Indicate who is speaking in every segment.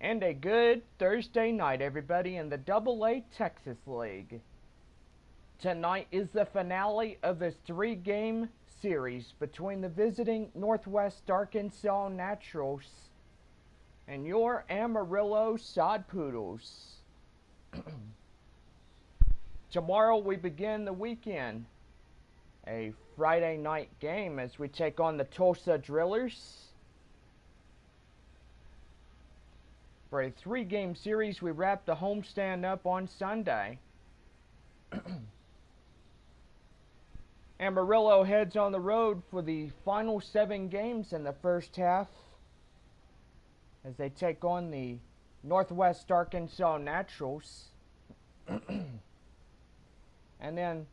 Speaker 1: And a good Thursday night, everybody, in the AA Texas League. Tonight is the finale of this 3-game series between the visiting Northwest Arkansas Naturals and your Amarillo Sod Poodles. Tomorrow we begin the weekend. A Friday night game as we take on the Tulsa Drillers. For a 3-game series, we wrap the homestand up on Sunday. Amarillo heads on the road for the final 7 games in the first half as they take on the Northwest Arkansas Naturals. And then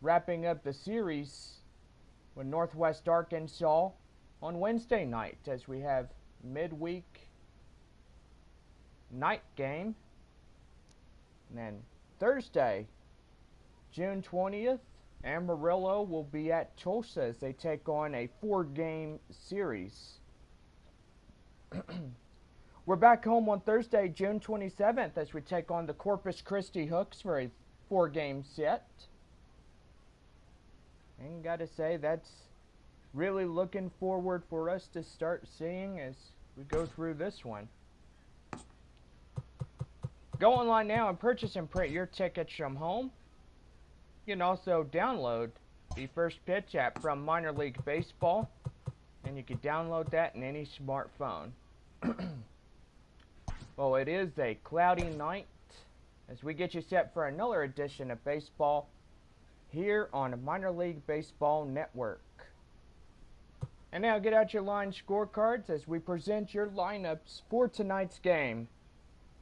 Speaker 1: wrapping up the series with Northwest Arkansas on Wednesday night as we have midweek night game. And then Thursday, June 20th, Amarillo will be at Tulsa as they take on a 4-game series. We're back home on Thursday, June 27th as we take on the Corpus Christi Hooks for a 4-game set. And gotta say, that's really looking forward for us to start seeing as we go through this one. Go online now and purchase and print your tickets from home. You can also download the First Pitch app from Minor League Baseball, and you can download that in any smartphone. Well, it is a cloudy night as we get you set for another edition of baseball here on Minor League Baseball Network. And now get out your line scorecards as we present your lineups for tonight's game.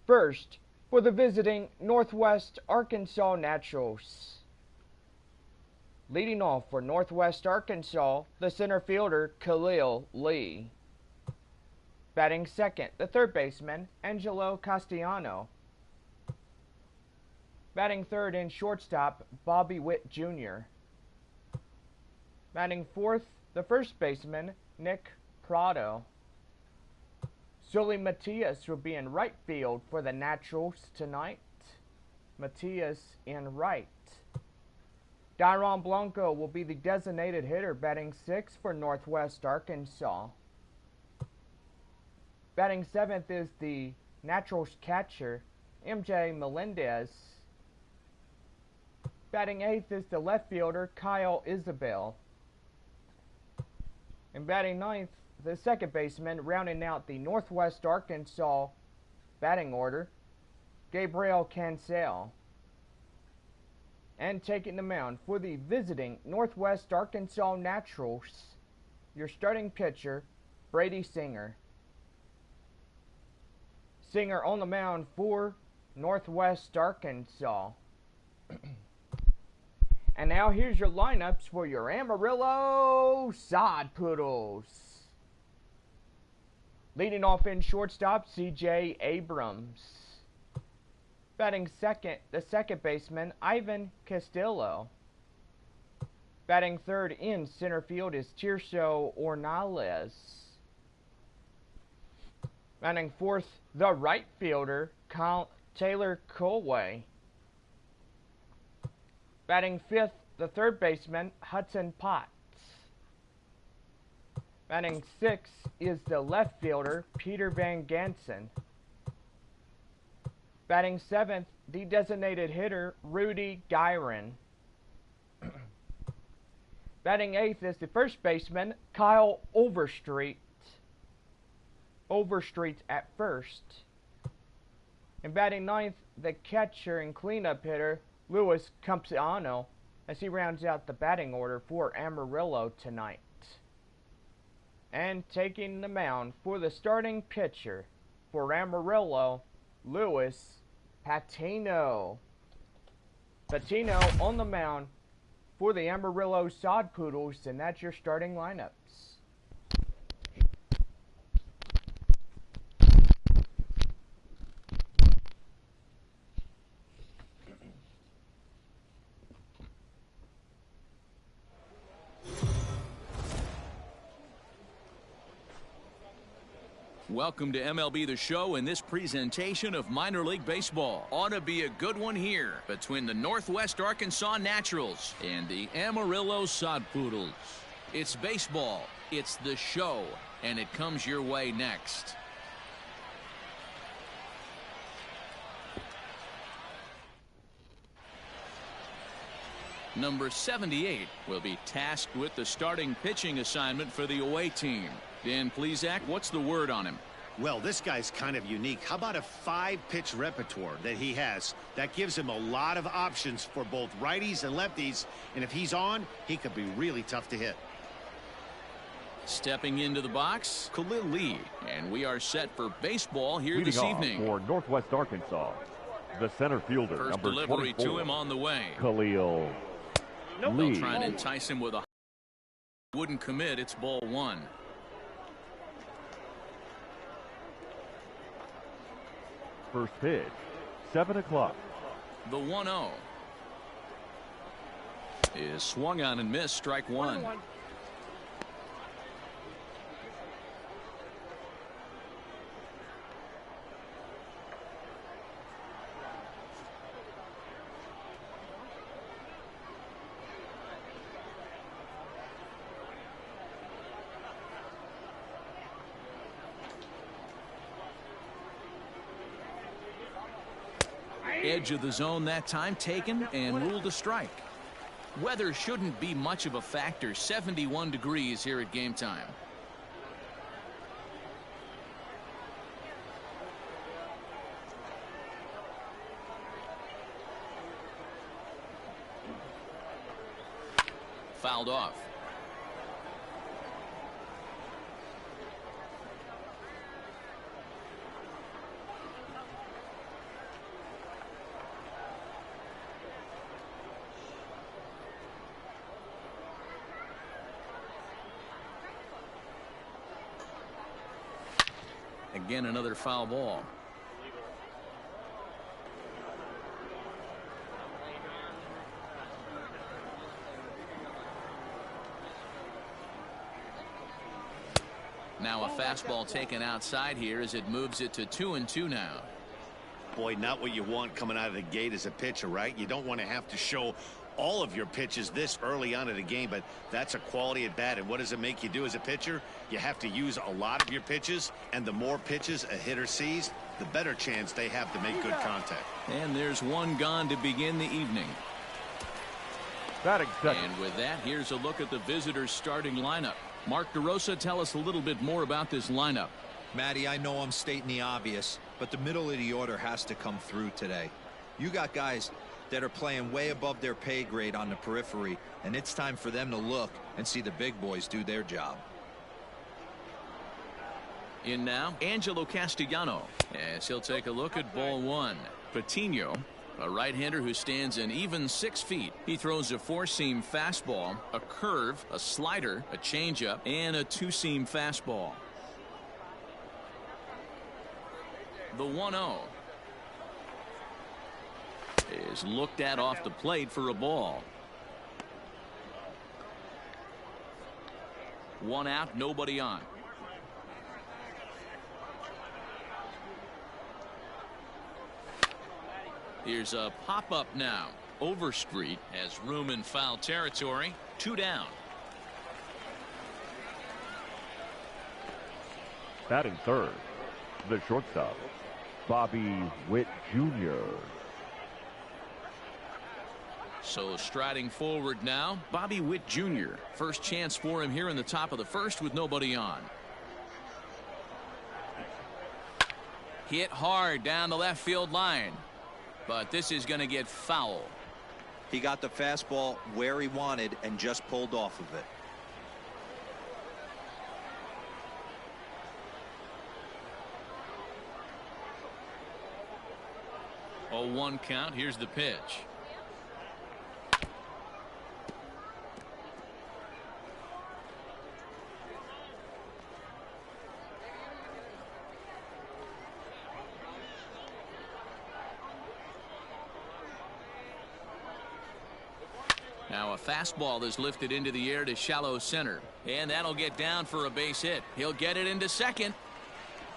Speaker 1: First, for the visiting Northwest Arkansas Naturals. Leading off for Northwest Arkansas, the center fielder, Khalil Lee. Batting second, the third baseman, Angelo Castellano. Batting third and shortstop, Bobby Witt Jr. Batting fourth, the first baseman, Nick Prado. Sully Matias will be in right field for the Naturals tonight. Matias in right. Dairon Blanco will be the designated hitter, batting sixth for Northwest Arkansas. Batting seventh is the Naturals catcher, MJ Melendez. Batting eighth is the left fielder, Kyle Isabel. And batting ninth, the second baseman, rounding out the Northwest Arkansas batting order, Gabriel Cancel. And taking the mound for the visiting Northwest Arkansas Naturals, your starting pitcher, Brady Singer. Singer on the mound for Northwest Arkansas. And now here's your lineups for your Amarillo Sod Poodles. Leading off in shortstop, C.J. Abrams. Batting second, the second baseman, Ivan Castillo. Batting third in center field is Tirso Ornales. Batting fourth, the right fielder, Taylor Colway. Batting fifth, the third baseman, Hudson Potts. Batting sixth is the left fielder, Peter Van Gansen. Batting seventh, the designated hitter, Rudy Gyron. Batting eighth is the first baseman, Kyle Overstreet. Overstreet at first. And batting ninth, the catcher and cleanup hitter, Luis Campusano, as he rounds out the batting order for Amarillo tonight. And taking the mound for the starting pitcher for Amarillo, Luis Patino. Patino on the mound for the Amarillo Sod Poodles, and that's your starting lineups.
Speaker 2: Welcome to MLB The Show in this presentation of minor league baseball. Ought to be a good one here between the Northwest Arkansas Naturals and the Amarillo Sod Poodles. It's baseball, it's the show, and it comes your way next. Number 78 will be tasked with the starting pitching assignment for the away team. Dan Plesac, what's the word on him?
Speaker 3: Well, this guy's kind of unique. How about a 5-pitch repertoire that he has? That gives him a lot of options for both righties and lefties. And if he's on, he could be really tough to hit.
Speaker 2: Stepping into the box, Khalil Lee. And we are set for baseball here this evening.
Speaker 4: For Northwest Arkansas, the center fielder,
Speaker 2: First
Speaker 4: number
Speaker 2: delivery
Speaker 4: 24,
Speaker 2: to him on the way.
Speaker 4: Khalil
Speaker 2: They'll
Speaker 4: Lee.
Speaker 2: try and entice him with a wouldn't commit. It's ball one.
Speaker 4: First pitch, 7 o'clock.
Speaker 2: The 1-0 is swung on and missed. Strike one. Edge of the zone that time taken and ruled a strike. Weather shouldn't be much of a factor. 71 degrees here at game time. Fouled off. Again, another foul ball. Now a fastball taken outside here as it moves it to 2-2 now.
Speaker 3: Boy, not what you want coming out of the gate as a pitcher, right? You don't want to have to show all of your pitches this early on in the game, but that's a quality at bat. And what does it make you do as a pitcher? You have to use a lot of your pitches, and the more pitches a hitter sees, the better chance they have to make good contact.
Speaker 2: And there's one gone to begin the evening.
Speaker 4: Batting second.
Speaker 2: And with that, here's a look at the visitors' starting lineup. Mark DeRosa, tell us a little bit more about this lineup.
Speaker 5: Matty, I know I'm stating the obvious, but the middle of the order has to come through today. You got guys that are playing way above their pay grade on the periphery, and it's time for them to look and see the big boys do their job.
Speaker 2: In now, Angelo Castellano, as he'll take a look at ball one. Patino, a right-hander who stands an even 6 feet. He throws a 4-seam fastball, a curve, a slider, a changeup, and a 2-seam fastball. The 1-0 is looked at off the plate for a ball. 1 out, nobody on. Here's a pop-up now. Overstreet has room in foul territory. 2 down.
Speaker 4: Batting third, the shortstop, Bobby Witt Jr.
Speaker 2: So striding forward now, Bobby Witt Jr. First chance for him here in the top of the first with nobody on. Hit hard down the left field line, but this is going to get foul.
Speaker 5: He got the fastball where he wanted and just pulled off of it.
Speaker 2: A 1 count. Here's the pitch. Now a fastball is lifted into the air to shallow center, and that'll get down for a base hit. He'll get it into second.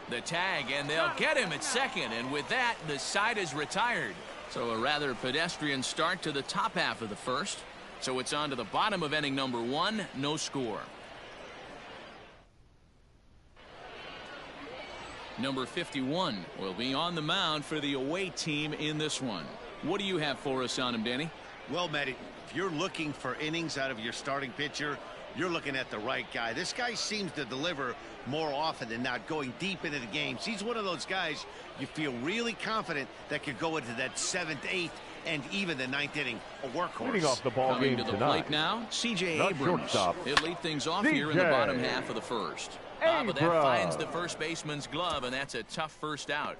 Speaker 2: The tag, and they'll get him at second, and with that, the side is retired. So a rather pedestrian start to the top half of the first. So it's on to the bottom of inning number 1, no score. Number 51 will be on the mound for the away team in this one. What do you have for us on him, Danny?
Speaker 3: Well, Matt, if you're looking for innings out of your starting pitcher, you're looking at the right guy. This guy seems to deliver more often than not, going deep into the games. He's one of those guys you feel really confident that could go into that 7th, 8th, and even the 9th inning, a workhorse.
Speaker 4: Leading off the ball
Speaker 2: Coming
Speaker 4: game
Speaker 2: to the
Speaker 4: tonight,
Speaker 2: plate now, C.J.
Speaker 4: the
Speaker 2: Abrams.
Speaker 4: shortstop,
Speaker 2: He'll lead things off here in the bottom half of the first. But that
Speaker 4: Abrams.
Speaker 2: finds the first baseman's glove, and that's a tough first out.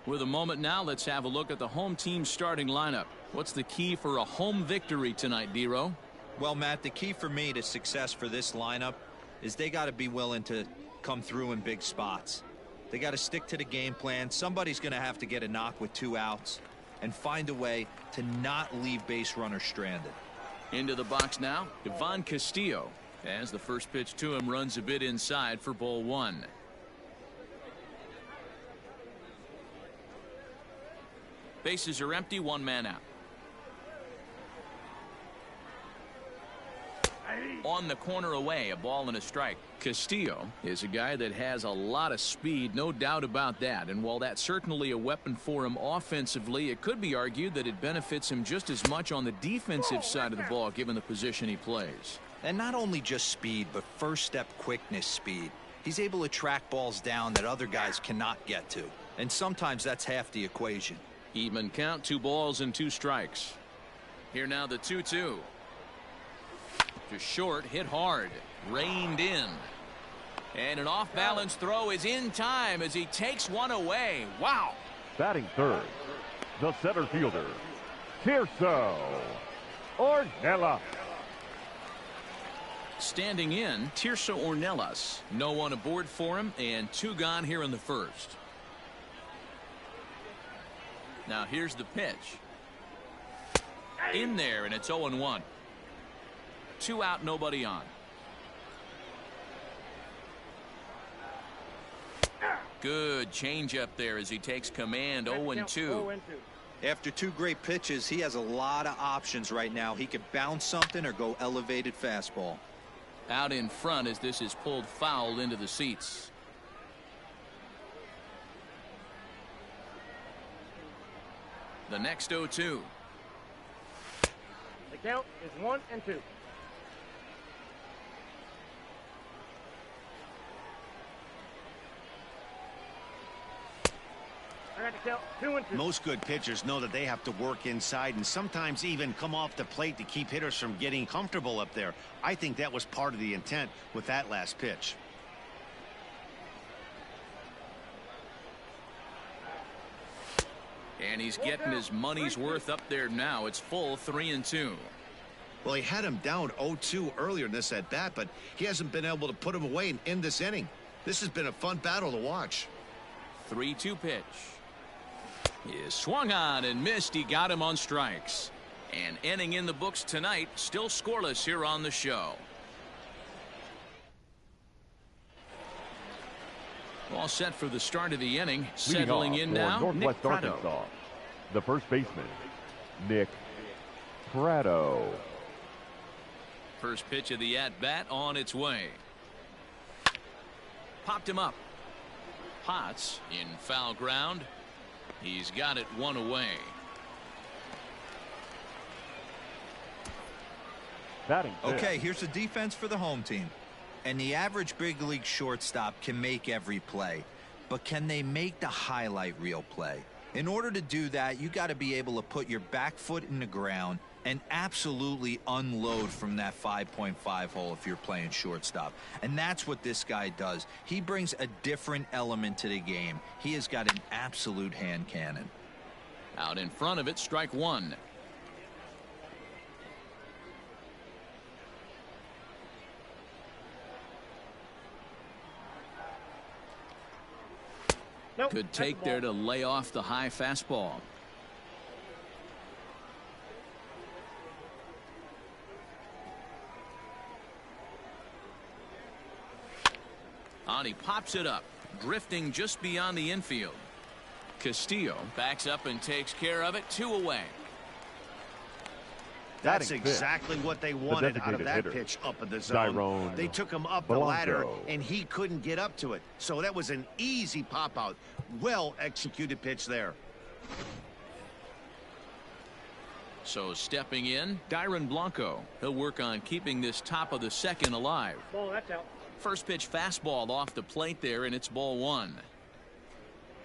Speaker 2: With a moment now, let's have a look at the home team's starting lineup. What's the key for a home victory tonight, D-Row?
Speaker 5: Well, Matt, the key for me to success for this lineup is they got to be willing to come through in big spots. They got to stick to the game plan. Somebody's going to have to get a knock with 2 outs and find a way to not leave base runners stranded.
Speaker 2: Into the box now, Ivan Castillo, as the first pitch to him runs a bit inside for ball 1. Bases are empty, 1 man out. On the corner away, a ball and a strike. Castillo is a guy that has a lot of speed, no doubt about that. And while that's certainly a weapon for him offensively, it could be argued that it benefits him just as much on the defensive side of the ball, given the position he plays.
Speaker 5: And not only just speed, but first step quickness speed. He's able to track balls down that other guys cannot get to. And sometimes that's half the equation.
Speaker 2: Even count, 2 balls and 2 strikes. Here now the 2-2. Just short, hit hard, reined in. And an off-balance throw is in time as he takes one away. Wow.
Speaker 4: Batting third, the center fielder, Tirso Ornelas.
Speaker 2: Standing in, Tirso Ornelas. No one aboard for him, and 2 gone here in the first. Now here's the pitch. In there, and it's 0-1. 2 out, nobody on. Good change up there as he takes command. 0-2.
Speaker 5: After 2 great pitches, he has a lot of options right now. He could bounce something or go elevated fastball.
Speaker 2: Out in front as this is pulled foul into the seats. The next 0-2.
Speaker 1: The count is 1-2. I got the count 2-2.
Speaker 3: Most good pitchers know that they have to work inside and sometimes even come off the plate to keep hitters from getting comfortable up there. I think that was part of the intent with that last pitch.
Speaker 2: And he's getting his money's worth up there now. It's full 3-2.
Speaker 3: Well, he had him down 0-2 earlier in this at bat, but he hasn't been able to put him away and end this inning. This has been a fun battle to watch.
Speaker 2: 3-2 pitch. Is swung on and missed. He got him on strikes. An inning in the books tonight, still scoreless here on the show. All set for the start of the inning. Settling in now,
Speaker 4: Northwest
Speaker 2: Nick Prado.
Speaker 4: Arkansas, the first baseman, Nick Prado.
Speaker 2: First pitch of the at-bat on its way. Popped him up. Potts in foul ground. He's got it 1 away.
Speaker 4: Batting fifth.
Speaker 5: Okay, here's the defense for the home team. And the average big league shortstop can make every play. But can they make the highlight reel play? In order to do that, you got to be able to put your back foot in the ground and absolutely unload from that 5.5 hole if you're playing shortstop. And that's what this guy does. He brings a different element to the game. He has got an absolute hand cannon.
Speaker 2: Out in front of it, strike 1.
Speaker 1: Nope,
Speaker 2: Good
Speaker 1: that's
Speaker 2: take
Speaker 1: the
Speaker 2: there
Speaker 1: ball.
Speaker 2: to lay off the high fastball. On, he pops it up. drifting just beyond the infield. Castillo backs up and takes care of it. 2 away.
Speaker 3: That's
Speaker 4: Batting
Speaker 3: exactly what they wanted out of
Speaker 4: designated
Speaker 3: that
Speaker 4: hitter,
Speaker 3: pitch up in the zone.
Speaker 4: Tyrone
Speaker 3: They took him up the
Speaker 4: Blanco.
Speaker 3: ladder, and he couldn't get up to it. So that was an easy pop-out. Well-executed pitch there.
Speaker 2: So stepping in, Dyron Blanco. He'll work on keeping this top of the second alive.
Speaker 1: Ball, that's out.
Speaker 2: First pitch fastball off the plate there, and it's ball 1.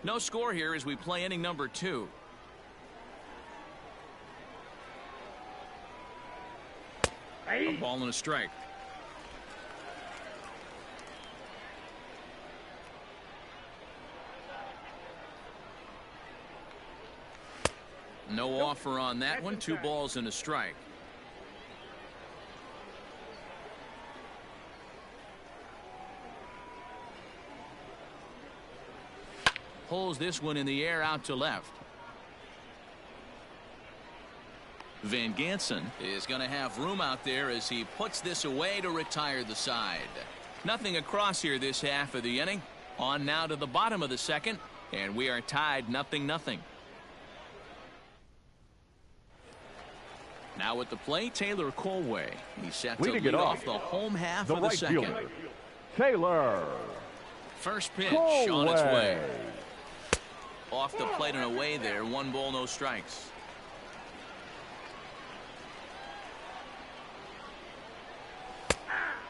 Speaker 2: No score here as we play inning number 2. A ball and a strike. No offer on that one. 2 balls and a strike. Pulls this one in the air out to left. Van Gansen is going to have room out there as he puts this away to retire the side. Nothing across here this half of the inning. On now to the bottom of the second, and we are tied 0-0. Now at the plate, Taylor Colway. He's set to
Speaker 4: Leading
Speaker 2: lead
Speaker 4: it
Speaker 2: off
Speaker 4: off,
Speaker 2: the home half
Speaker 4: the
Speaker 2: of the
Speaker 4: right
Speaker 2: second.
Speaker 4: fielder, Taylor
Speaker 2: First pitch
Speaker 4: Colway.
Speaker 2: on its way. Off the plate and away there. 1 ball, no strikes.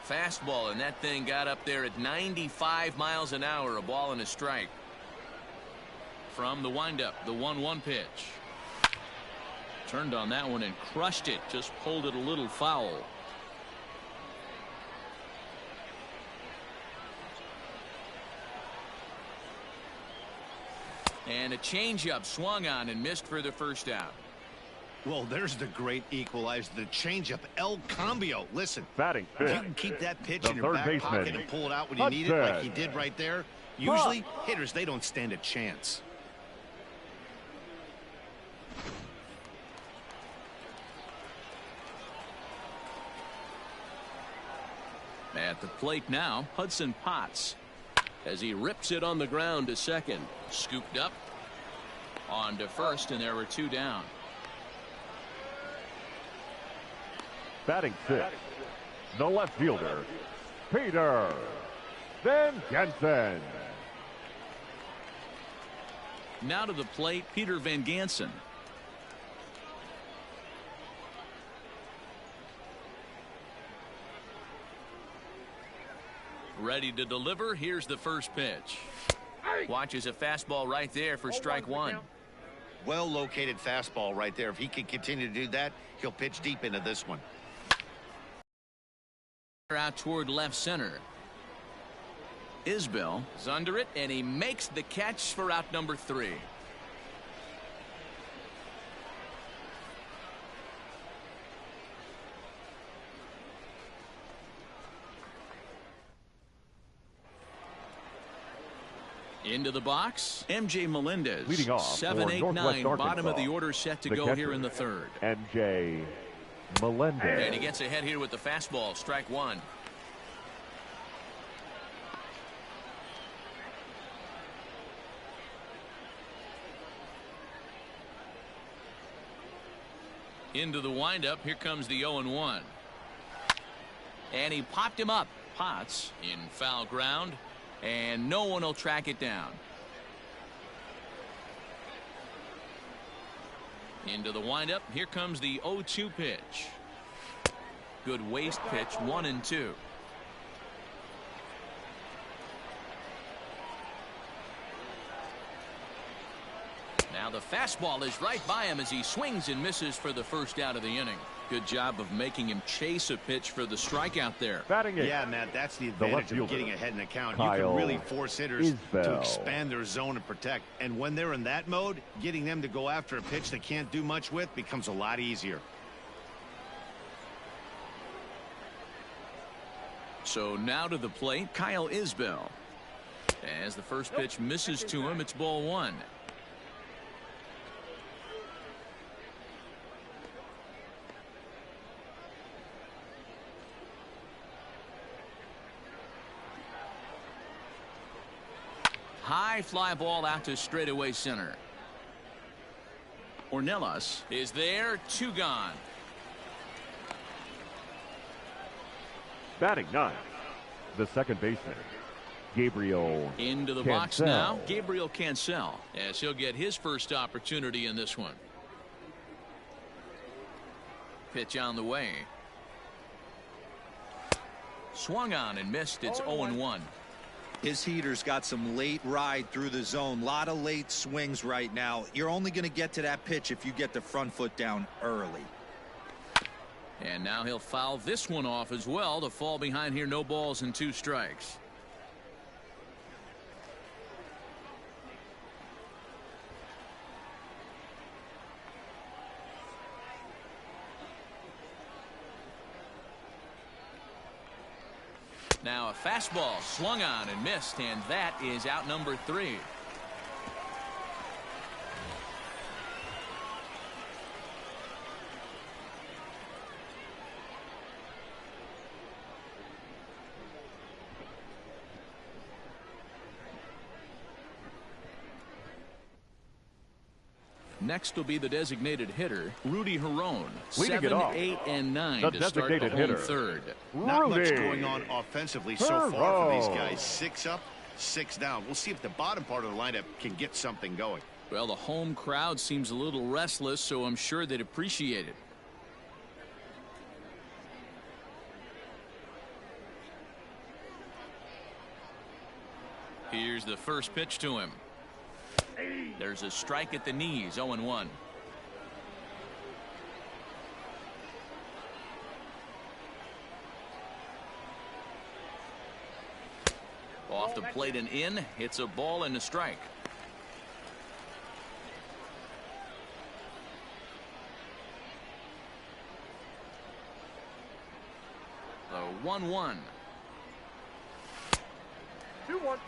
Speaker 2: Fastball, and that thing got up there at 95 miles an hour. A ball and a strike. From the windup, the 1-1 pitch. Turned on that one and crushed it. Just pulled it a little foul. And a changeup swung on and missed for the first out.
Speaker 3: Well, there's the great equalizer, the changeup, El Cambio. Listen,
Speaker 4: batting
Speaker 3: if you
Speaker 4: fifth,
Speaker 3: can keep that pitch
Speaker 4: the
Speaker 3: in your
Speaker 4: third
Speaker 3: back
Speaker 4: baseman,
Speaker 3: pocket and pull it out when you need it like
Speaker 4: Hudson.
Speaker 3: he did right there, usually hitters, they don't stand a chance.
Speaker 2: At the plate now, Hudson Potts, as he rips it on the ground to second. Scooped up on to first, and there were 2 down.
Speaker 4: batting fifth, the left fielder, Peter Van Gansen.
Speaker 2: Now to the plate, Peter Van Gansen. Ready to deliver. Here's the first pitch. Watches a fastball right there for strike 1.
Speaker 3: Well located fastball right there. If he can continue to do that, he'll pitch deep into this one.
Speaker 2: Out toward left center. Isbell is under it, and he makes the catch for out number 3. Into the box, MJ Melendez.
Speaker 4: Leading off
Speaker 2: 7,
Speaker 4: for
Speaker 2: 8,
Speaker 4: Northwest
Speaker 2: 9. Bottom of the
Speaker 4: Arkansas,
Speaker 2: order set to
Speaker 4: the
Speaker 2: go
Speaker 4: catcher,
Speaker 2: here in the third.
Speaker 4: MJ Melendez.
Speaker 2: And he gets ahead here with the fastball. Strike 1. Into the windup. Here comes the 0-1. And he popped him up. Potts in foul ground. And no one will track it down. Into the windup. Here comes the 0-2 pitch. Good waist pitch. 1-2. Now the fastball is right by him as he swings and misses for the first out of the inning. Good job of making him chase a pitch for the strikeout there.
Speaker 4: Batting eighth,
Speaker 3: Yeah, Matt, that's the
Speaker 4: left
Speaker 3: advantage of
Speaker 4: fielder,
Speaker 3: getting ahead in the count. You
Speaker 4: Kyle
Speaker 3: can really force hitters to
Speaker 4: Isbell.
Speaker 3: expand their zone and protect. And when they're in that mode, getting them to go after a pitch they can't do much with becomes a lot easier.
Speaker 2: So now to the plate, Kyle Isbell. As the first pitch misses to him, it's ball 1. high fly ball out to straightaway center. Ornelas is there, 2 gone.
Speaker 4: Batting 9, the second baseman, Gabriel
Speaker 2: Into the box now, Gabriel Cancel, as he'll get his first opportunity in this one. Pitch on the way. Swung on and missed. It's 0-1.
Speaker 5: His heater's got some late ride through the zone. A lot of late swings right now. You're only going to get to that pitch if you get the front foot down early.
Speaker 2: And now he'll foul this one off as well to fall behind here. No balls and 2 strikes. Now a fastball slung on and missed, and that is out number 3. Next will be the designated hitter, Rudy Herron. 7, 8, and 9 to start the home third.
Speaker 3: Not much going on offensively so far for these guys. 6 up, 6 down. We'll see if the bottom part of the lineup can get something going.
Speaker 2: Well, the home crowd seems a little restless, so I'm sure they'd appreciate it. Here's the first pitch to him. There's a strike at the knees, 0-1. Off the plate and in. It's a ball and a strike. The 1-1.
Speaker 4: 2-1.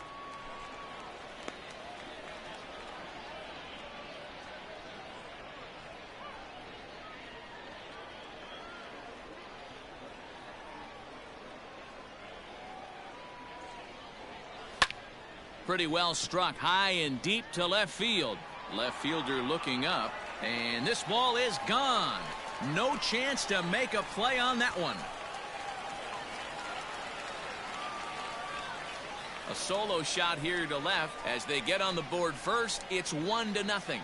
Speaker 2: Pretty well struck high and deep to left field. Left fielder looking up, and this ball is gone. No chance to make a play on that one. A solo shot here to left as they get on the board first. It's 1-0.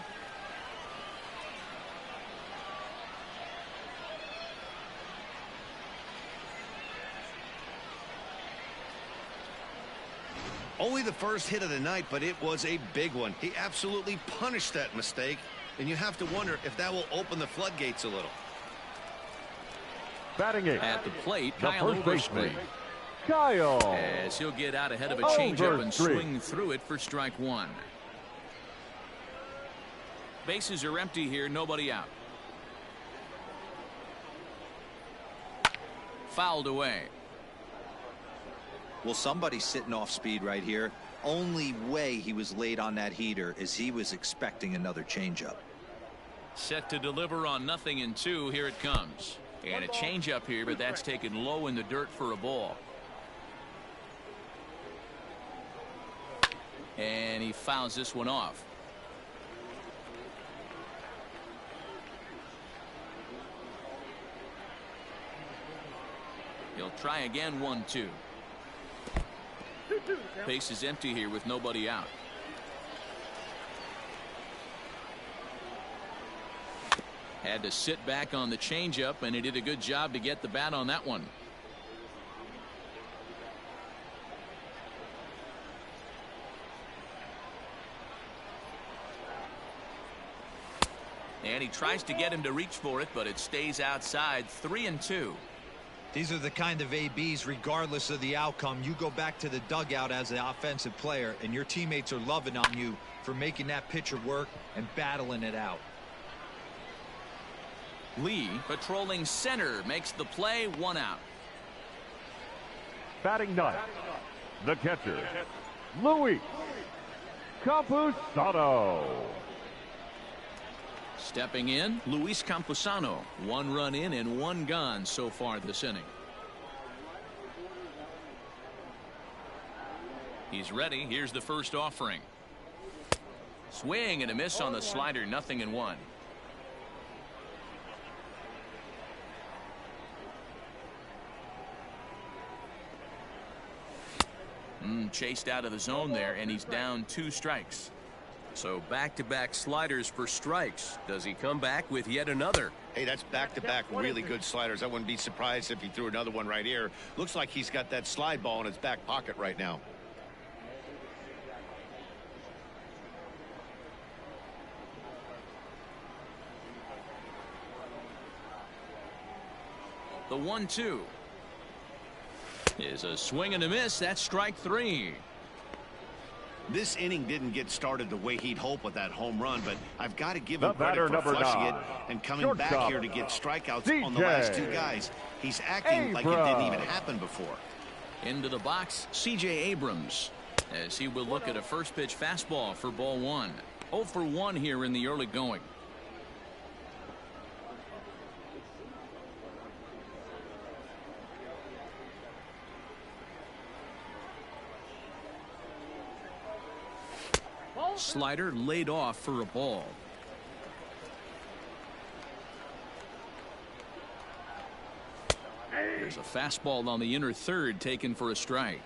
Speaker 3: Only the first hit of the night, but it was a big one. He absolutely punished that mistake, and you have to wonder if that will open the floodgates a little.
Speaker 4: Batting 8.
Speaker 2: At the plate,
Speaker 4: The
Speaker 2: Kyle
Speaker 4: first baseman,
Speaker 2: Overstreet.
Speaker 4: Kyle.
Speaker 2: As he'll get out ahead of a changeup and swing through it for strike 1. Bases are empty here, nobody out. Fouled away.
Speaker 5: Well, somebody's sitting off speed right here. Only way he was late on that heater is he was expecting another changeup.
Speaker 2: Set to deliver on 0-2. Here it comes. And a changeup here, but that's taken low in the dirt for a ball. And he fouls this one off. He'll try again, 1-2. Base is empty here with nobody out. Had to sit back on the changeup, and he did a good job to get the bat on that one. And he tries to get him to reach for it, but it stays outside. 3-2.
Speaker 5: These are the kind of ABs, regardless of the outcome. You go back to the dugout as an offensive player, and your teammates are loving on you for making that pitcher work and battling it out.
Speaker 2: Lee, patrolling center, makes the play, 1 out.
Speaker 4: Batting 9. The catcher, Luis Campusano.
Speaker 2: Stepping in, Luis Campusano. 1 run in and 1 gone so far this inning. He's ready. Here's the first offering. Swing and a miss on the slider. 0-1. Chased out of the zone there, and he's down 2 strikes.
Speaker 6: So back-to-back sliders for strikes. Does he come back with yet another?
Speaker 3: Hey, that's back-to-back really good sliders. I wouldn't be surprised if he threw another one right here. Looks like he's got that slide ball in his back pocket right now.
Speaker 2: The 1-2 is a swing and a miss. That's strike 3.
Speaker 3: This inning didn't get started the way he'd hoped with that home run, but I've got to give
Speaker 4: The
Speaker 3: him credit for
Speaker 4: batter,
Speaker 3: flushing it
Speaker 4: number 9,
Speaker 3: and coming back
Speaker 4: shortstop,
Speaker 3: here to get strikeouts
Speaker 4: DJ
Speaker 3: on the last 2 guys. He's acting like it didn't even happen before.
Speaker 2: Into the box, C.J. Abrams, as he will look at a first pitch fastball for ball 1. 0 for 1 here in the early going. Slider laid off for a ball. There's a fastball on the inner third taken for a strike.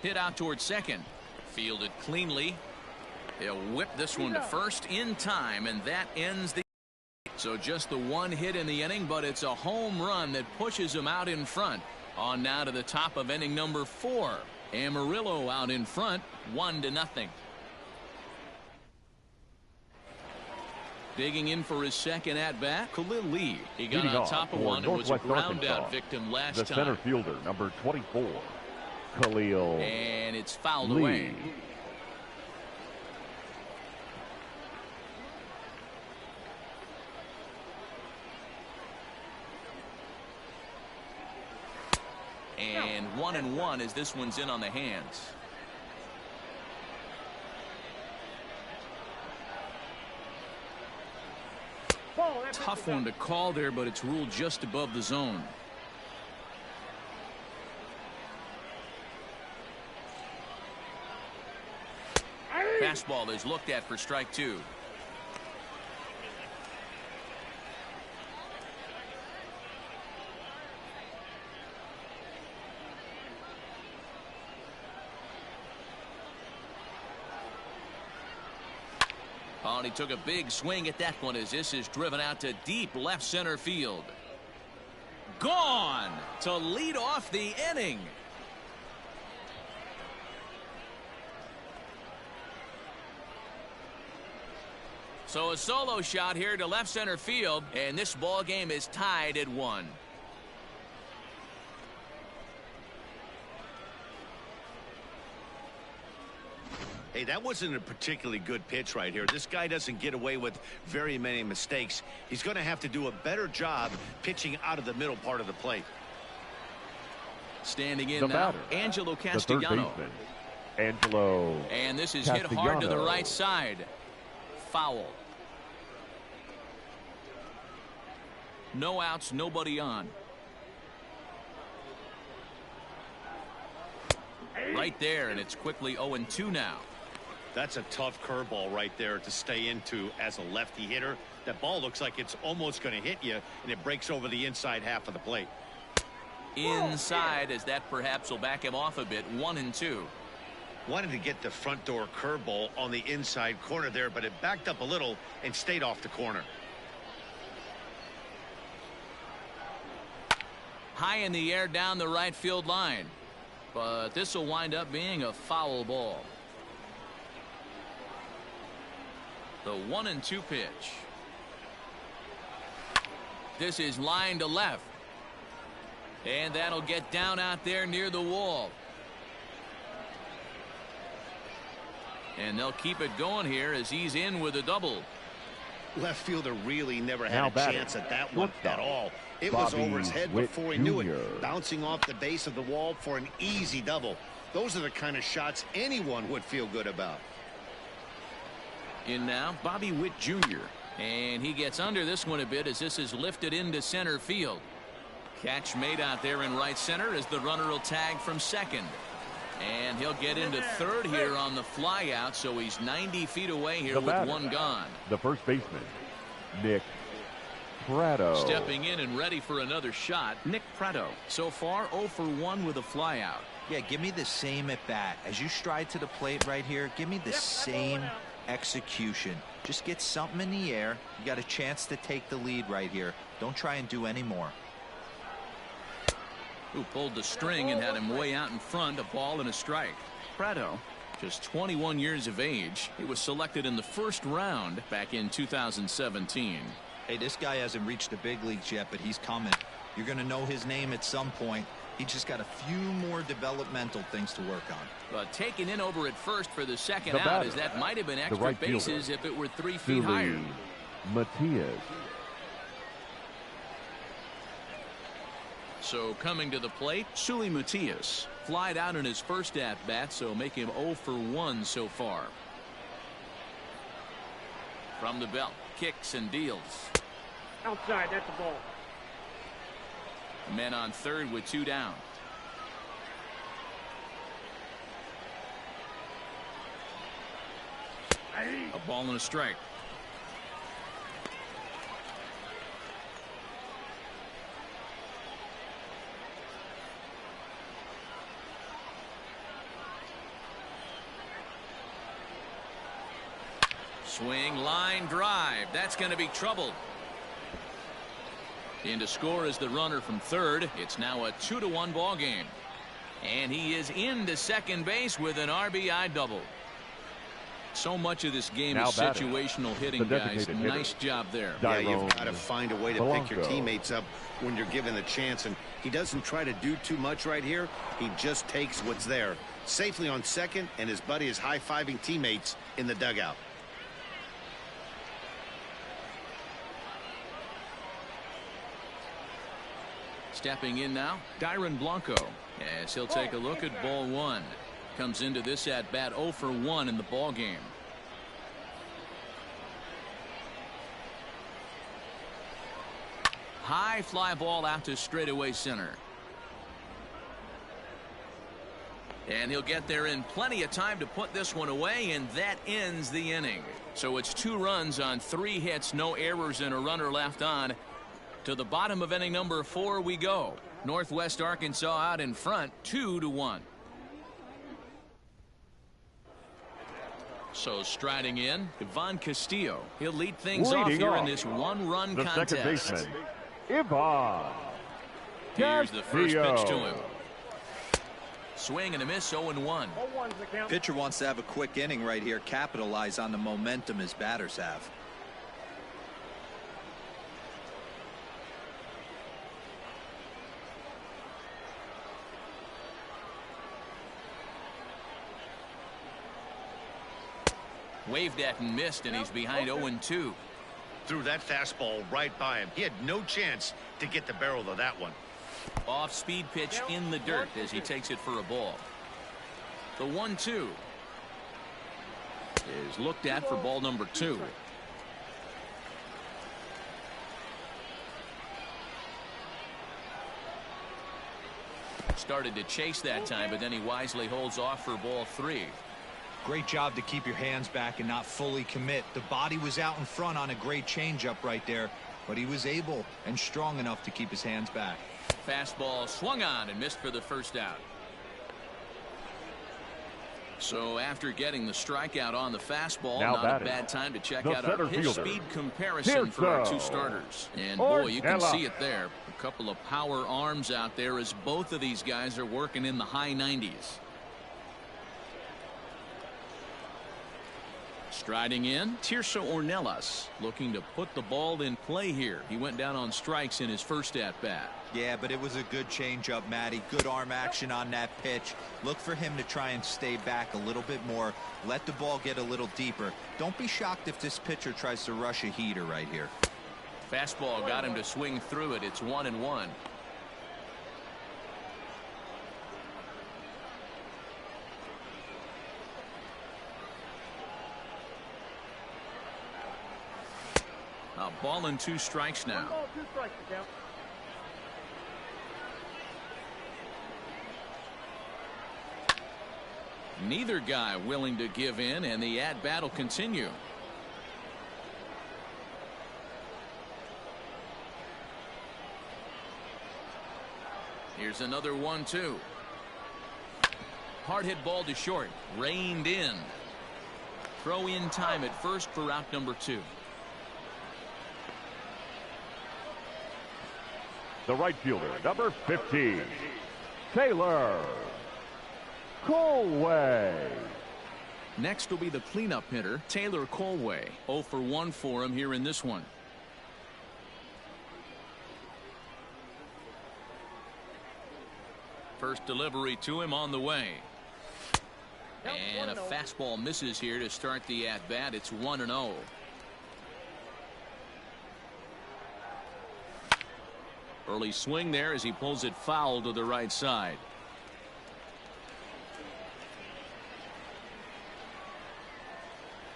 Speaker 2: Hit out towards second. Fielded cleanly. They'll whip this one to first in time, and that ends the. So just the 1 hit in the inning, but it's a home run that pushes him out in front. On now to the top of inning number 4. Amarillo out in front, 1-0. Digging in for his second at-bat, Khalil Lee. He got
Speaker 4: Leading
Speaker 2: on top of one and was a ground-out victim last
Speaker 4: the
Speaker 2: time.
Speaker 4: center fielder, number 24, Khalil
Speaker 2: And it's fouled
Speaker 4: Lee.
Speaker 2: away. And 1-1 as this one's in on the hands. Tough one to call there, but it's ruled just above the zone. Fastball is looked at for strike 2. Oh, and he took a big swing at that one as this is driven out to deep left center field. Gone to lead off the inning. So a solo shot here to left center field, and this ball game is tied at 1.
Speaker 3: Hey, that wasn't a particularly good pitch right here. This guy doesn't get away with very many mistakes. He's going to have to do a better job pitching out of the middle part of the plate.
Speaker 2: Standing in
Speaker 4: The
Speaker 2: now,
Speaker 4: batter,
Speaker 2: Angelo
Speaker 4: the third
Speaker 2: Castellano.
Speaker 4: baseman, Angelo.
Speaker 2: And this is hit hard to the
Speaker 4: Castellano.
Speaker 2: right side. Foul. No outs, nobody on. Right there, and it's quickly 0-2 now.
Speaker 3: That's a tough curveball right there to stay into as a lefty hitter. That ball looks like it's almost going to hit you, and it breaks over the inside half of the plate.
Speaker 2: Inside, as that perhaps will back him off a bit. 1-2.
Speaker 3: Wanted to get the front door curveball on the inside corner there, but it backed up a little and stayed off the corner.
Speaker 2: High in the air down the right field line. But this will wind up being a foul ball. The 1-2 pitch. This is line to left. And that'll get down out there near the wall. And they'll keep it going here as he's in with a double.
Speaker 3: Left fielder really never
Speaker 4: Now
Speaker 3: had a
Speaker 4: batting,
Speaker 3: chance at that one
Speaker 4: shortstop,
Speaker 3: at all. It was
Speaker 4: Bobby
Speaker 3: over his head
Speaker 4: Witt
Speaker 3: before he knew
Speaker 4: Jr.
Speaker 3: it, bouncing off the base of the wall for an easy double. Those are the kind of shots anyone would feel good about.
Speaker 2: In now, Bobby Witt Jr. And he gets under this one a bit as this is lifted into center field. Catch made out there in right center as the runner will tag from second. And he'll get into third here on the fly out, so he's 90 feet away here with one gone.
Speaker 4: The first baseman, Nick Prado.
Speaker 2: Stepping in and ready for another shot, Nick Prado. So far 0 for 1 with a fly out.
Speaker 5: Yeah, give me the same at bat. As you stride to the plate right here, give me the same execution. Just get something in the air. You got a chance to take the lead right here. Don't try and do any more.
Speaker 2: Who pulled the string and had him way out in front, a ball and a strike. Prado, just 21 years of age. He was selected in the first round back in 2017.
Speaker 5: Hey, this guy hasn't reached the big leagues yet, but he's coming. You're going to know his name at some point. He just got a few more developmental things to work on.
Speaker 2: But taken in over at first for the second out, as that might have been extra
Speaker 4: right
Speaker 2: bases
Speaker 4: fielder,
Speaker 2: if it were 3 feet higher.
Speaker 4: Matias.
Speaker 2: So coming to the plate, Suli Matias. Flied out in his first at-bat, so make him 0 for 1 so far. From the belt, kicks and deals.
Speaker 1: Outside, that's a ball.
Speaker 2: Men on third with 2 down. A ball and a strike. Swing, line drive. That's going to be trouble. In to score is the runner from third. It's now a 2-1 ball game. And he is into second base with an RBI double. So much of this game
Speaker 4: now
Speaker 2: is situational hitting, guys. Nice job there.
Speaker 3: Yeah, you've got to find a way to pick your teammates up when you're given the chance. And he doesn't try to do too much right here. He just takes what's there. Safely on second, and his buddy is high-fiving teammates in the dugout.
Speaker 2: Stepping in now, Dyron Blanco, as he'll take a look at ball 1. Comes into this at bat 0 for 1 in the ball game. High fly ball out to straightaway center. And he'll get there in plenty of time to put this one away, and that ends the inning. So it's 2 runs on 3 hits, no errors, and a runner left on. To the bottom of inning number 4 we go. Northwest Arkansas out in front, 2-1. So striding in, Ivan Castillo. He'll lead things off here in this 1-run contest.
Speaker 4: Second baseman, Ivan.
Speaker 2: Here's the first pitch to him. Swing and a miss, 0-1.
Speaker 5: Pitcher wants to have a quick inning right here, capitalize on the momentum his batters have.
Speaker 2: Waved at and missed, and he's behind 0-2.
Speaker 3: Threw that fastball right by him. He had no chance to get the barrel of that one.
Speaker 2: Off speed pitch in the dirt as he takes it for a ball. The 1-2 is looked at for ball number 2. Started to chase that time, but then he wisely holds off for ball 3.
Speaker 5: Great job to keep your hands back and not fully commit. The body was out in front on a great changeup right there, but he was able and strong enough to keep his hands back.
Speaker 2: Fastball swung on and missed for the first out. So after getting the strikeout on the fastball, not a bad time to check out our pitch speed comparison for our 2 starters. And boy, you can see it there. A couple of power arms out there as both of these guys are working in the high 90s. Striding in, Tirso Ornelas, looking to put the ball in play here. He went down on strikes in his first at-bat.
Speaker 5: Yeah, but it was a good changeup, Matty. Good arm action on that pitch. Look for him to try and stay back a little bit more. Let the ball get a little deeper. Don't be shocked if this pitcher tries to rush a heater right here.
Speaker 2: Fastball got him to swing through it. It's 1-1. A ball and 2 strikes now.
Speaker 1: 1 ball, 2 strikes to count.
Speaker 2: Neither guy willing to give in, and the at-bat will continue. Here's another 1-2. Hard hit ball to short. Reined in. Throw in time at first for out number 2.
Speaker 4: The right fielder, number 15, Taylor Colway.
Speaker 2: Next will be the cleanup hitter, Taylor Colway. 0 for 1 for him here in this one. First delivery to him on the way. And a fastball misses here to start the at-bat. It's 1-0. Early swing there as he pulls it foul to the right side.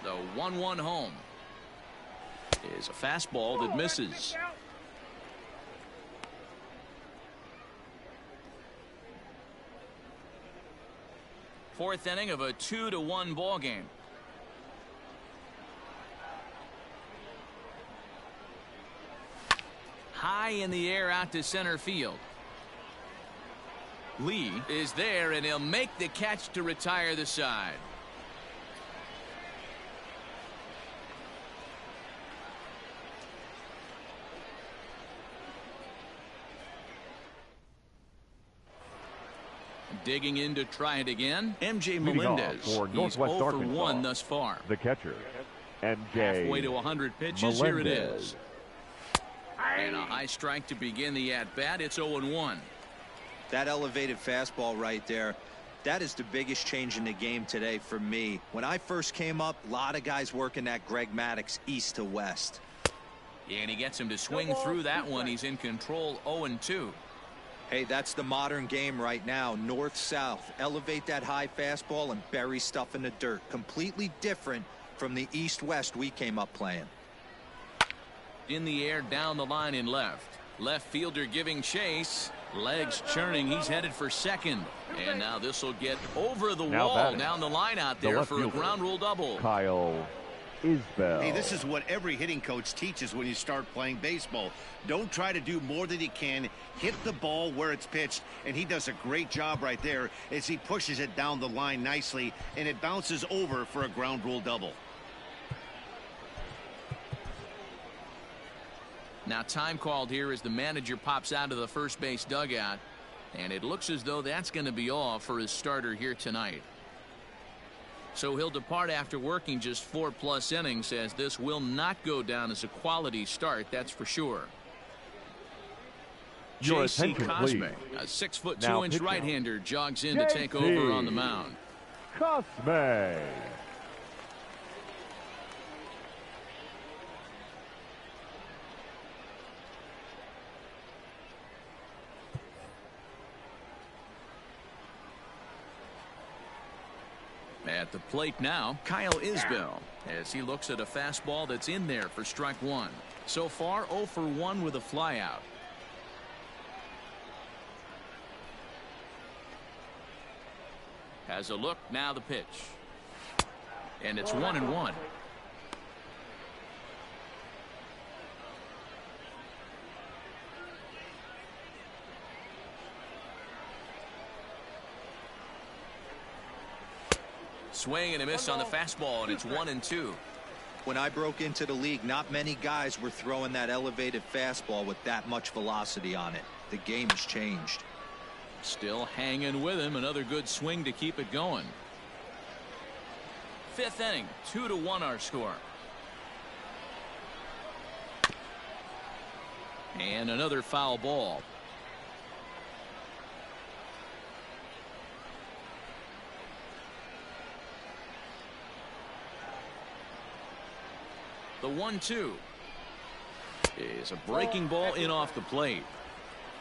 Speaker 2: The 1-1 home is a fastball that misses. Fourth inning of a 2-1 ball game. High in the air out to center field. Lee is there, and he'll make the catch to retire the side. Digging in to try it again, MJ Melendez. He's 0 for 1 thus far.
Speaker 4: The catcher, MJ.
Speaker 2: Halfway to 100 pitches.
Speaker 4: Melendez.
Speaker 2: Here it is. And a high strike to begin the at-bat. It's 0-1.
Speaker 5: That elevated fastball right there, that is the biggest change in the game today for me. When I first came up, a lot of guys working that Greg Maddux east to west.
Speaker 2: Yeah, and he gets him to swing through that one. He's in control. 0-2.
Speaker 5: Hey, that's the modern game right now. North-south. Elevate that high fastball and bury stuff in the dirt. Completely different from the east-west we came up playing.
Speaker 2: In the air, down the line in left. Left fielder giving chase. Legs churning. He's headed for second. And now this will get over the wall down the line out there for a ground rule double.
Speaker 4: Kyle Isbell.
Speaker 3: Hey, this is what every hitting coach teaches when you start playing baseball. Don't try to do more than you can. Hit the ball where it's pitched, and he does a great job right there as he pushes it down the line nicely, and it bounces over for a ground rule double.
Speaker 2: Now time called here as the manager pops out of the first base dugout, and it looks as though that's going to be all for his starter here tonight. So he'll depart after working just 4+ innings, as this will not go down as a quality start, that's for sure. J.C. Cosme, a 6'2" right-hander, jogs in to take over on the mound.
Speaker 4: Cosme.
Speaker 2: At the plate now, Kyle Isbell, as he looks at a fastball that's in there for strike 1. So far, 0 for 1 with a flyout. Has a look, now the pitch. And it's 1-1. Swing and a miss on the fastball, and it's 1-2.
Speaker 5: When I broke into the league, not many guys were throwing that elevated fastball with that much velocity on it. The game has changed.
Speaker 2: Still hanging with him. Another good swing to keep it going. Fifth inning, 2-1 our score. And another foul ball. The 1-2 is a breaking ball in off the plate.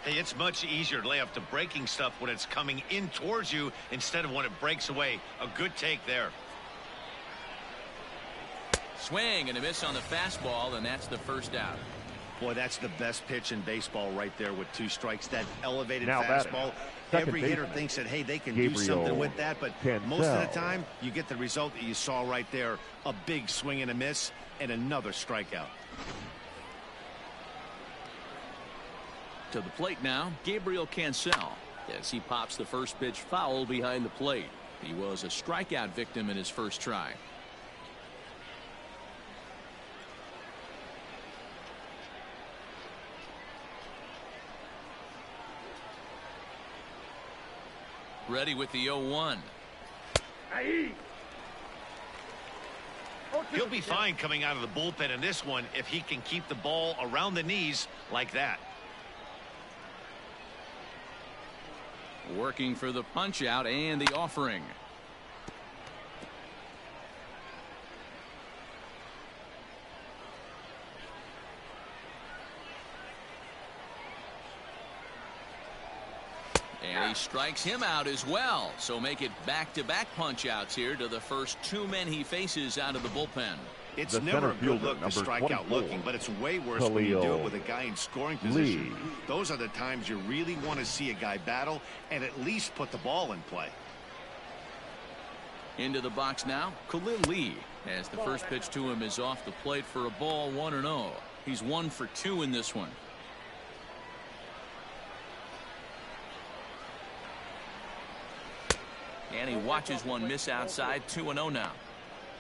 Speaker 3: Hey, it's much easier to lay off the breaking stuff when it's coming in towards you instead of when it breaks away. A good take there.
Speaker 2: Swing and a miss on the fastball, and that's the first out.
Speaker 3: Boy, that's the best pitch in baseball right there with 2 strikes. That elevated
Speaker 4: Now
Speaker 3: fastball. Every hitter
Speaker 4: baseman,
Speaker 3: thinks that, hey, they can do something with that, but most of the time, you get the result that you saw right there. A big swing and a miss, and another strikeout.
Speaker 2: To the plate now, Gabriel Cancel, as he pops the first pitch foul behind the plate. He was a strikeout victim in his first try. Ready with the 0-1.
Speaker 3: He'll be fine coming out of the bullpen in this one if he can keep the ball around the knees like that.
Speaker 2: Working for the punch out and the offering. And he strikes him out as well. So make it back-to-back punch-outs here to the first 2 men he faces out of the bullpen.
Speaker 3: It's never a good look to strike out looking, but it's way worse when you do it with a guy in scoring position. Those are the times you really want to see a guy battle and at least put the ball in play.
Speaker 2: Into the box now, Khalil Lee, as the first pitch to him is off the plate for a ball, 1-0. He's 1 for 2 in this one. And he watches one miss outside, 2-0 now.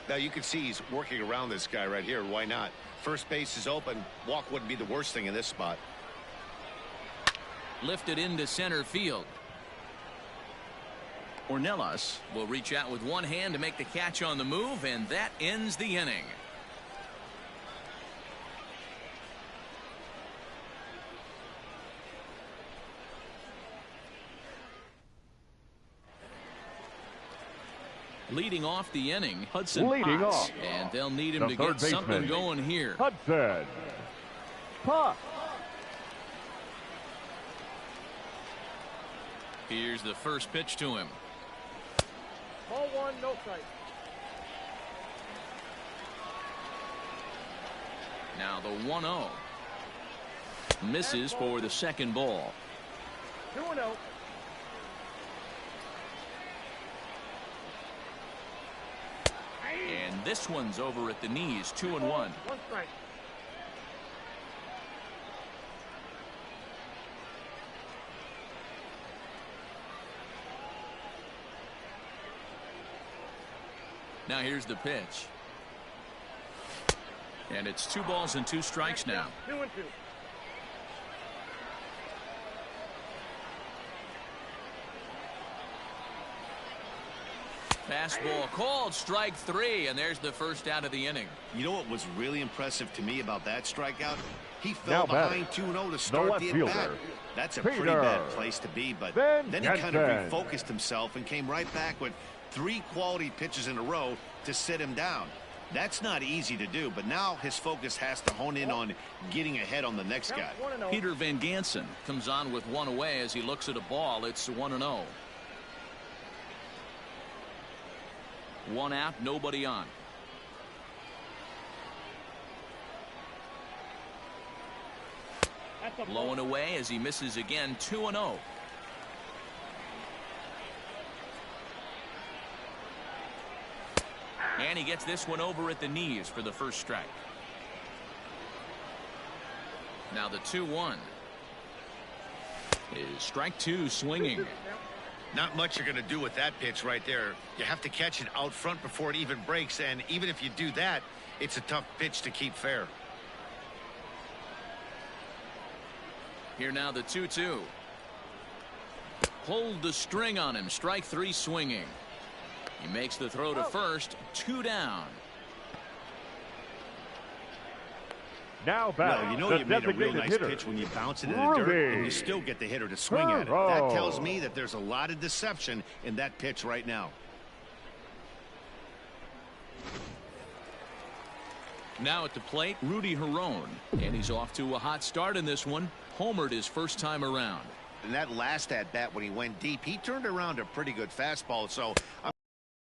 Speaker 3: Now you can see he's working around this guy right here. Why not? First base is open. Walk wouldn't be the worst thing in this spot.
Speaker 2: Lifted into center field. Ornelas will reach out with one hand to make the catch on the move, and that ends the inning. Leading off the inning, Hudson Potts, and they'll need him to get something going here.
Speaker 4: Hudson Potts.
Speaker 2: Here's the first pitch to him.
Speaker 1: Ball 1, no strike.
Speaker 2: Now the 1-0. Misses for the second ball.
Speaker 1: 2-0.
Speaker 2: And this one's over at the knees, 2-1.
Speaker 1: 1 strike.
Speaker 2: Now here's the pitch. And it's 2 balls and 2 strikes now.
Speaker 1: 2-2.
Speaker 3: Fastball called, strike 3, and there's the first out of the inning. You know what was really impressive to me about that strikeout? He fell behind 2-0 to start the at-bat. That's a pretty bad place to be, but then he kind of refocused himself and came right back with 3 quality pitches in a row to sit him down. That's not easy to do, but now his focus has to hone in on getting ahead on the next guy.
Speaker 2: Peter Van Gansen comes on with 1 away as he looks at a ball. It's 1-0. 1 out, nobody on. Blowing away as he misses again, 2-0. And he gets this one over at the knees for the first strike. Now the 2-1 is strike 2, swinging.
Speaker 3: Not much you're going to do with that pitch right there. You have to catch it out front before it even breaks, and even if you do that, it's a tough pitch to keep fair.
Speaker 2: Here now the 2-2. Pulled the string on him, strike 3, swinging. He makes the throw to first, 2 down.
Speaker 4: Now back,
Speaker 3: you know you made a real nice pitch when you bounce it in the dirt and you still get the hitter to swing at it. That tells me that there's a lot of deception in that pitch right now.
Speaker 2: Now at the plate, Rudy Herron, and he's off to a hot start in this one. Homered his first time around.
Speaker 3: And that last at bat when he went deep, he turned around a pretty good fastball. So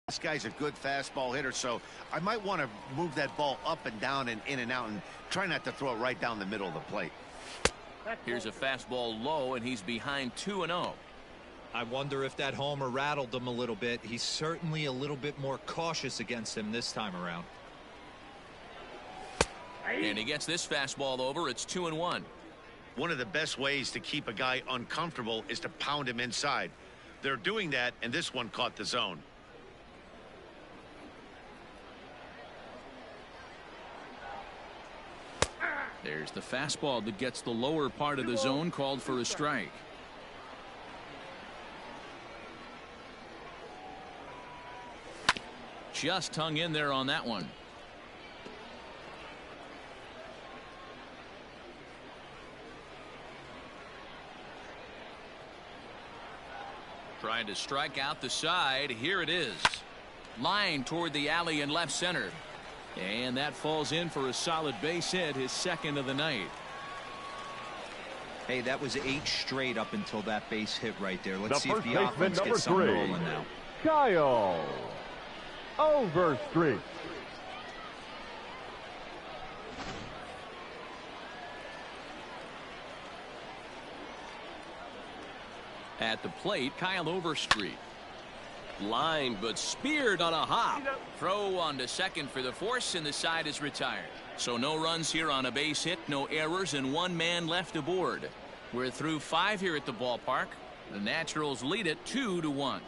Speaker 3: This guy's a good fastball hitter, so I might want to move that ball up and down and in and out and try not to throw it right down the middle of the plate.
Speaker 2: Here's a fastball low, and he's behind 2-0.
Speaker 5: I wonder if that homer rattled him a little bit. He's certainly a little bit more cautious against him this time around.
Speaker 2: And he gets this fastball over. It's 2-1.
Speaker 3: One of the best ways to keep a guy uncomfortable is to pound him inside. They're doing that, and this one caught the zone.
Speaker 2: There's the fastball that gets the lower part of the zone, called for a strike. Just hung in there on that one. Trying to strike out the side. Here it is. Line toward the alley in left center. And that falls in for a solid base hit, his second of the night.
Speaker 5: Hey, that was 8 straight up until that base hit right there. Let's see if the
Speaker 4: baseman,
Speaker 5: offense
Speaker 4: number
Speaker 5: gets something
Speaker 4: 3,
Speaker 5: rolling now.
Speaker 4: Kyle Overstreet.
Speaker 2: At the plate, Kyle Overstreet. Line, but speared on a hop. Throw on to second for the force, and the side is retired. So no runs here on a base hit, no errors, and 1 man left aboard. We're through 5 here at the ballpark. The Naturals lead it 2-1.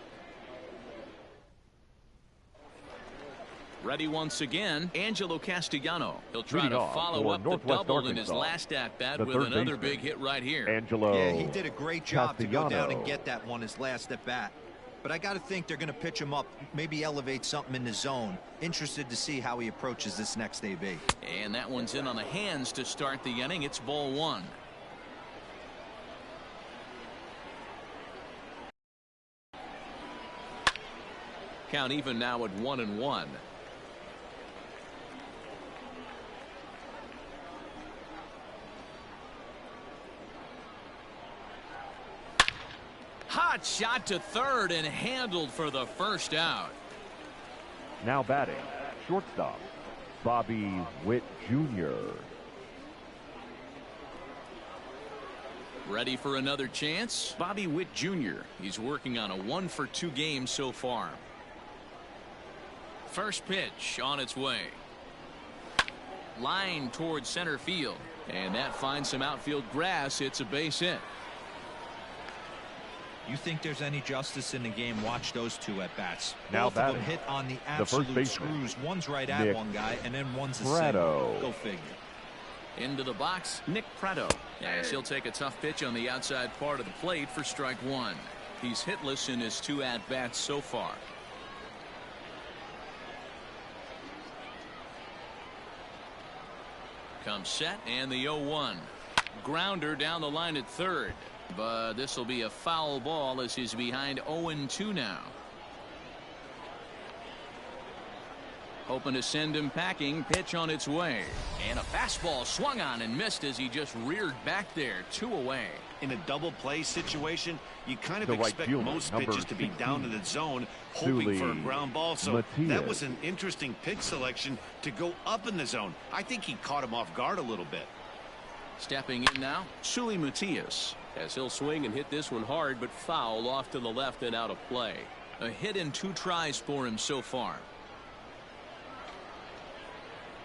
Speaker 2: Ready once again, Angelo Castellano. He'll try to follow up the double in his last at-bat with another big hit right here.
Speaker 4: Angelo.
Speaker 5: Yeah, he did a great job to go down and
Speaker 4: Castellano.
Speaker 5: get that one his last at-bat. But I got to think they're going to pitch him up, maybe elevate something in the zone. Interested to see how he approaches this next AB.
Speaker 2: And that one's in on the hands to start the inning. It's ball 1. Count even now at 1-1. Hot shot to third and handled for the first out.
Speaker 4: Now batting, shortstop, Bobby Witt Jr.
Speaker 2: Ready for another chance? Bobby Witt Jr. He's working on a 1-for-2 game so far. First pitch on its way. Line towards center field. And that finds some outfield grass. It's a base hit.
Speaker 5: You think there's any justice in the game? Watch those 2 at-bats.
Speaker 4: Now
Speaker 5: Both of them
Speaker 4: batting,
Speaker 5: hit on the
Speaker 4: first
Speaker 5: absolute
Speaker 4: baseman,
Speaker 5: screws. One's right at
Speaker 4: Nick
Speaker 5: one guy, and then one's a
Speaker 4: Prado.
Speaker 5: single. Go figure.
Speaker 2: Into the box, Nick Prado. As he'll take a tough pitch on the outside part of the plate for strike 1. He's hitless in his 2 at-bats so far. Comes set, and the 0-1. Grounder down the line at third. But this will be a foul ball as he's behind 0-2 now. Hoping to send him packing. Pitch on its way. And a fastball swung on and missed as he just reared back there. 2 away.
Speaker 3: In a double play situation, you kind of
Speaker 4: The right
Speaker 3: expect
Speaker 4: fielder,
Speaker 3: most
Speaker 4: number
Speaker 3: pitches to be
Speaker 4: 16,
Speaker 3: down in the zone, hoping for a ground ball. So
Speaker 4: Matias.
Speaker 3: that was an interesting pitch selection to go up in the zone. I think he caught him off guard a little bit.
Speaker 2: Stepping in now, Suli Matias.
Speaker 6: As he'll swing and hit this one hard, but foul off to the left and out of play.
Speaker 2: A hit in 2 tries for him so far.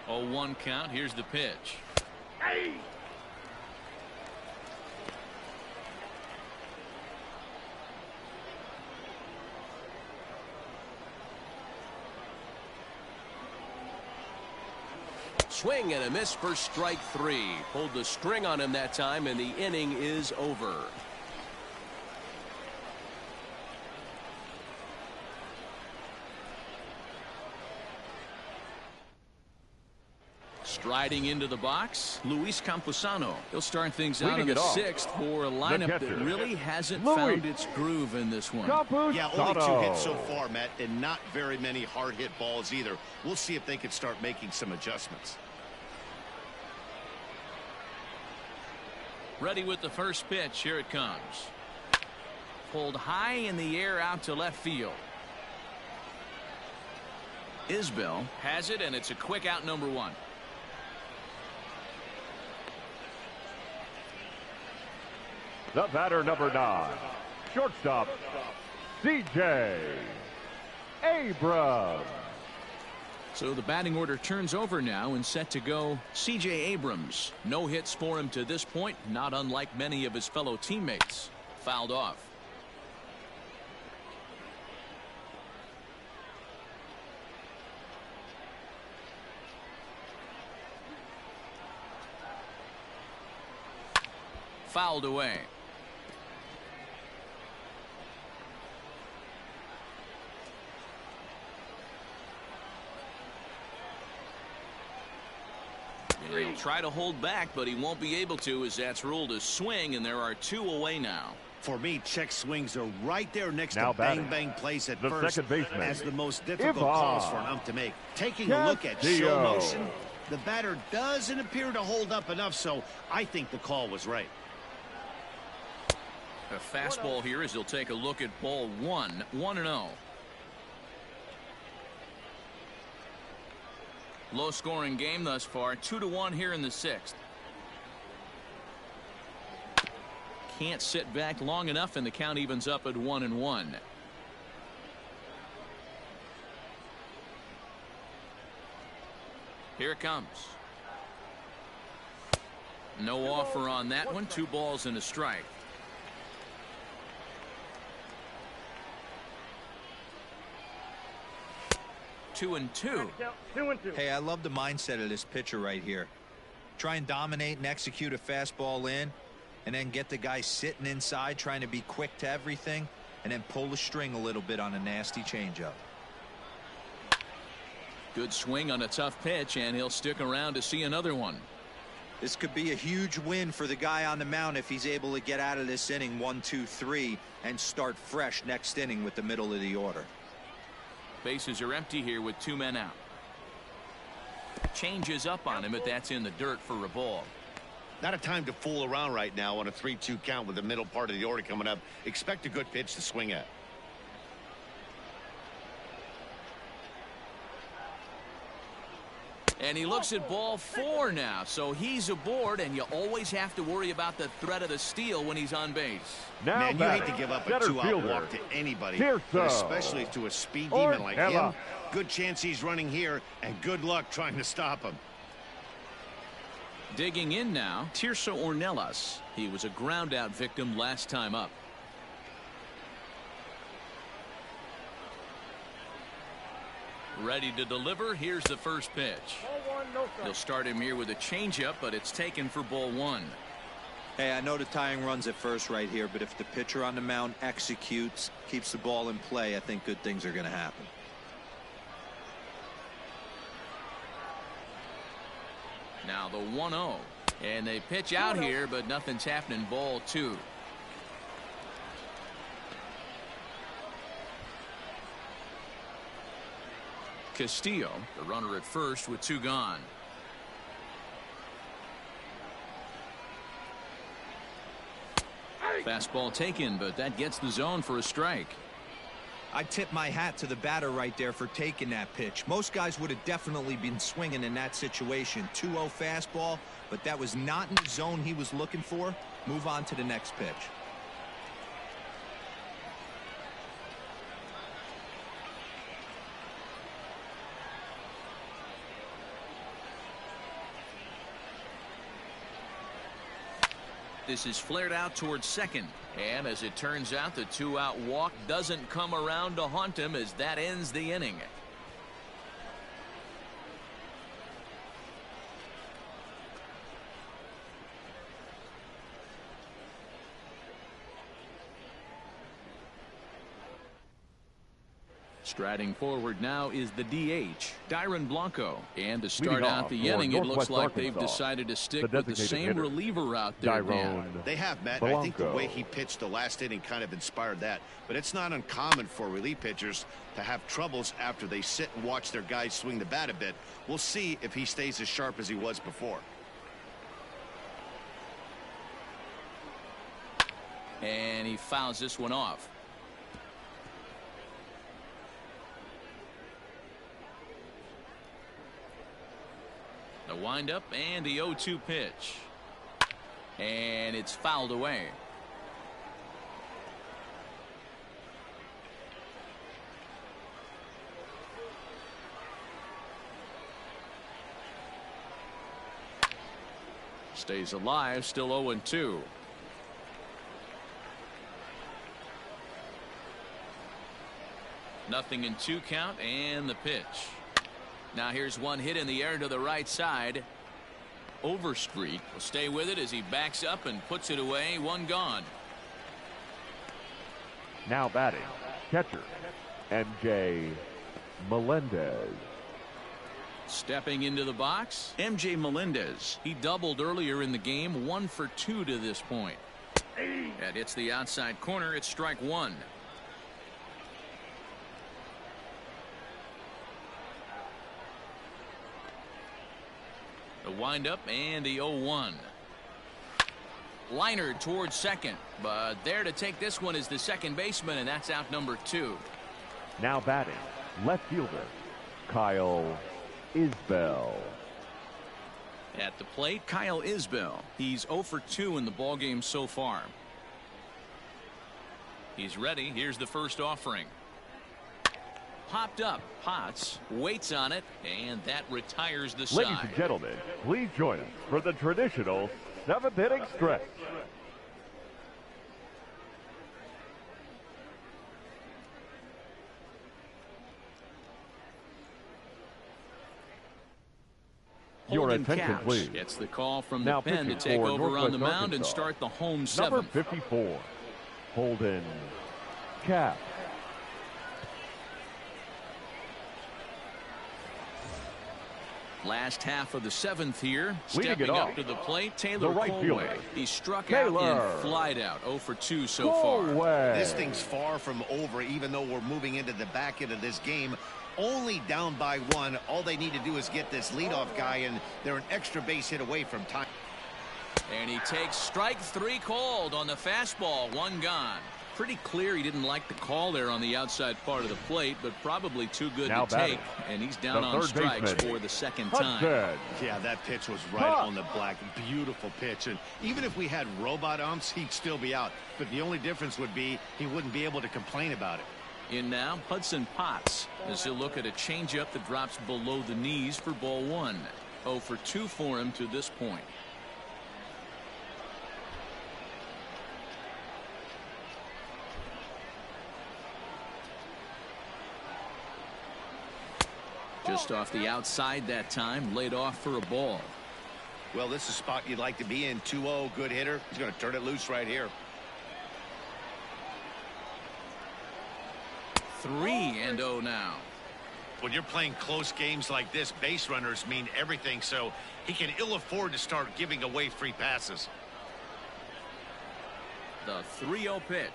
Speaker 2: 0-1 count. Here's the pitch.
Speaker 6: Swing and a miss for strike 3. Pulled the string on him that time, and the inning is over.
Speaker 2: Striding into the box, Luis Camposano. He'll start things out in
Speaker 4: Leading
Speaker 2: the
Speaker 4: it off,
Speaker 2: 6th for a lineup that
Speaker 4: catcher,
Speaker 2: really hasn't
Speaker 4: Luis
Speaker 2: found its groove in this one.
Speaker 3: Yeah, only 2 hits so far, Matt, and not very many hard hit balls either. We'll see if they can start making some adjustments.
Speaker 2: Ready with the first pitch. Here it comes. Pulled high in the air out to left field. Isbell has it, and it's a quick out, number 1.
Speaker 4: The batter, number 9, shortstop, C.J. Abrams.
Speaker 2: So the batting order turns over now and set to go C.J. Abrams. No hits for him to this point, not unlike many of his fellow teammates. Fouled off. Fouled away. He'll try to hold back, but he won't be able to, as that's ruled a swing, and there are 2 away now.
Speaker 3: For me, check swings are right there next
Speaker 4: Now
Speaker 3: to
Speaker 4: batting,
Speaker 3: bang plays at
Speaker 4: the
Speaker 3: first
Speaker 4: second baseman,
Speaker 3: as the most difficult
Speaker 4: Ivan
Speaker 3: calls for an ump to make. Taking a look at show motion, the batter doesn't appear to hold up enough, so I think the call was right.
Speaker 2: A fastball here as he'll take a look at ball 1, 1-0. Low scoring game thus far, 2-1 here in the 6th. Can't sit back long enough, and the count evens up at 1-1. Here it comes. No offer on that one. 2 balls and a strike. Two and two.
Speaker 5: Hey, I love the mindset of this pitcher right here. Try and dominate and execute a fastball in, and then get the guy sitting inside trying to be quick to everything, and then pull the string a little bit on a nasty changeup.
Speaker 2: Good swing on a tough pitch, and he'll stick around to see another one.
Speaker 5: This could be a huge win for the guy on the mound if he's able to get out of this inning 1, 2, 3 and start fresh next inning with the middle of the order.
Speaker 2: Bases are empty here with 2 men out. Changes up on him, but that's in the dirt for a ball.
Speaker 3: Not a time to fool around right now on a 3-2 count with the middle part of the order coming up. Expect a good pitch to swing at.
Speaker 2: And he looks at ball 4 now, so he's aboard, and you always have to worry about the threat of the steal when he's on base.
Speaker 4: Now
Speaker 3: man, you hate to give up a 2-out walk to anybody, but especially to a speed demon like him. Good chance he's running here, and good luck trying to stop him.
Speaker 2: Digging in now, Tirso Ornelas. He was a ground-out victim last time up. Ready to deliver. Here's the first pitch. They'll start him here with a changeup, but it's taken for ball 1.
Speaker 5: Hey, I know the tying run's at first right here, but if the pitcher on the mound executes, keeps the ball in play, I think good things are going to happen.
Speaker 2: Now the 1-0, and they pitch out here, but nothing's happening. Ball 2. Castillo, the runner at first with 2 gone. Fastball taken, but that gets the zone for a strike.
Speaker 5: I tip my hat to the batter right there for taking that pitch. Most guys would have definitely been swinging in that situation. 2-0 fastball, but that was not in the zone he was looking for. Move on to the next pitch.
Speaker 2: This is flared out towards second, and as it turns out, the 2-out walk doesn't come around to haunt him as that ends the inning. Striding forward now is the DH, Dyron Blanco. And to start out the inning, it looks like they've decided to stick with the same reliever out there.
Speaker 3: They have, Matt. I think the way he pitched the last inning kind of inspired that. But it's not uncommon for relief pitchers to have troubles after they sit and watch their guys swing the bat a bit. We'll see if he stays as sharp as he was before.
Speaker 2: And he fouls this one off. The windup and the 0-2 pitch. And it's fouled away. Stays alive, still 0-2. Nothing in 2 count, and the pitch. Now here's one hit in the air to the right side. Overstreet will stay with it as he backs up and puts it away. 1 gone.
Speaker 4: Now batting, catcher, MJ Melendez.
Speaker 2: Stepping into the box, MJ Melendez. He doubled earlier in the game, 1 for 2 to this point. That hits the outside corner. It's strike 1. The windup and the 0-1. Liner towards second, but there to take this one is the second baseman, and that's out number 2.
Speaker 4: Now batting, left fielder, Kyle Isbell.
Speaker 2: At the plate, Kyle Isbell. He's 0 for 2 in the ballgame so far. He's ready. Here's the first offering. Popped up. Potts waits on it, and that retires the side.
Speaker 4: Ladies and gentlemen, please join us for the traditional 7th inning stretch. Your
Speaker 2: Holden
Speaker 4: attention,
Speaker 2: Caps
Speaker 4: please.
Speaker 2: gets the call from
Speaker 4: Now
Speaker 2: the pen to
Speaker 4: pitching
Speaker 2: take
Speaker 4: for
Speaker 2: over on the
Speaker 4: Northwest
Speaker 2: mound and
Speaker 4: Arkansas,
Speaker 2: start the home
Speaker 4: number
Speaker 2: 7th.
Speaker 4: 54, Holden Cap.
Speaker 2: Last half of the 7th here.
Speaker 4: Leading
Speaker 2: Stepping
Speaker 4: it
Speaker 2: up
Speaker 4: off,
Speaker 2: to the plate,
Speaker 4: the
Speaker 2: Taylor
Speaker 4: right
Speaker 2: Colway.
Speaker 4: fielder,
Speaker 2: He struck
Speaker 4: Taylor
Speaker 2: out and flied out. 0 for 2 so far.
Speaker 3: This thing's far from over, even though we're moving into the back end of this game. Only down by 1. All they need to do is get this leadoff guy, and they're an extra base hit away from time.
Speaker 2: And he takes strike 3 called on the fastball. 1 gone. Pretty clear he didn't like the call there on the outside part of the plate, but probably too good
Speaker 4: Now
Speaker 2: to
Speaker 4: batting,
Speaker 2: take. And he's down
Speaker 4: the
Speaker 2: on
Speaker 4: third
Speaker 2: strikes
Speaker 4: baseman,
Speaker 2: for the second
Speaker 4: Hudson.
Speaker 2: time.
Speaker 3: Yeah, that pitch was right on the black. Beautiful pitch. And even if we had robot umps, he'd still be out. But the only difference would be he wouldn't be able to complain about it.
Speaker 2: In now, Hudson Potts as he'll look at a changeup that drops below the knees for ball 1. 0 for 2 for him to this point. Just off the outside that time, laid off for a ball.
Speaker 3: Well, this is a spot you'd like to be in. 2-0, good hitter. He's going to turn it loose right here.
Speaker 2: 3-0 now.
Speaker 3: When you're playing close games like this, base runners mean everything, so he can ill afford to start giving away free passes.
Speaker 2: The 3-0 pitch.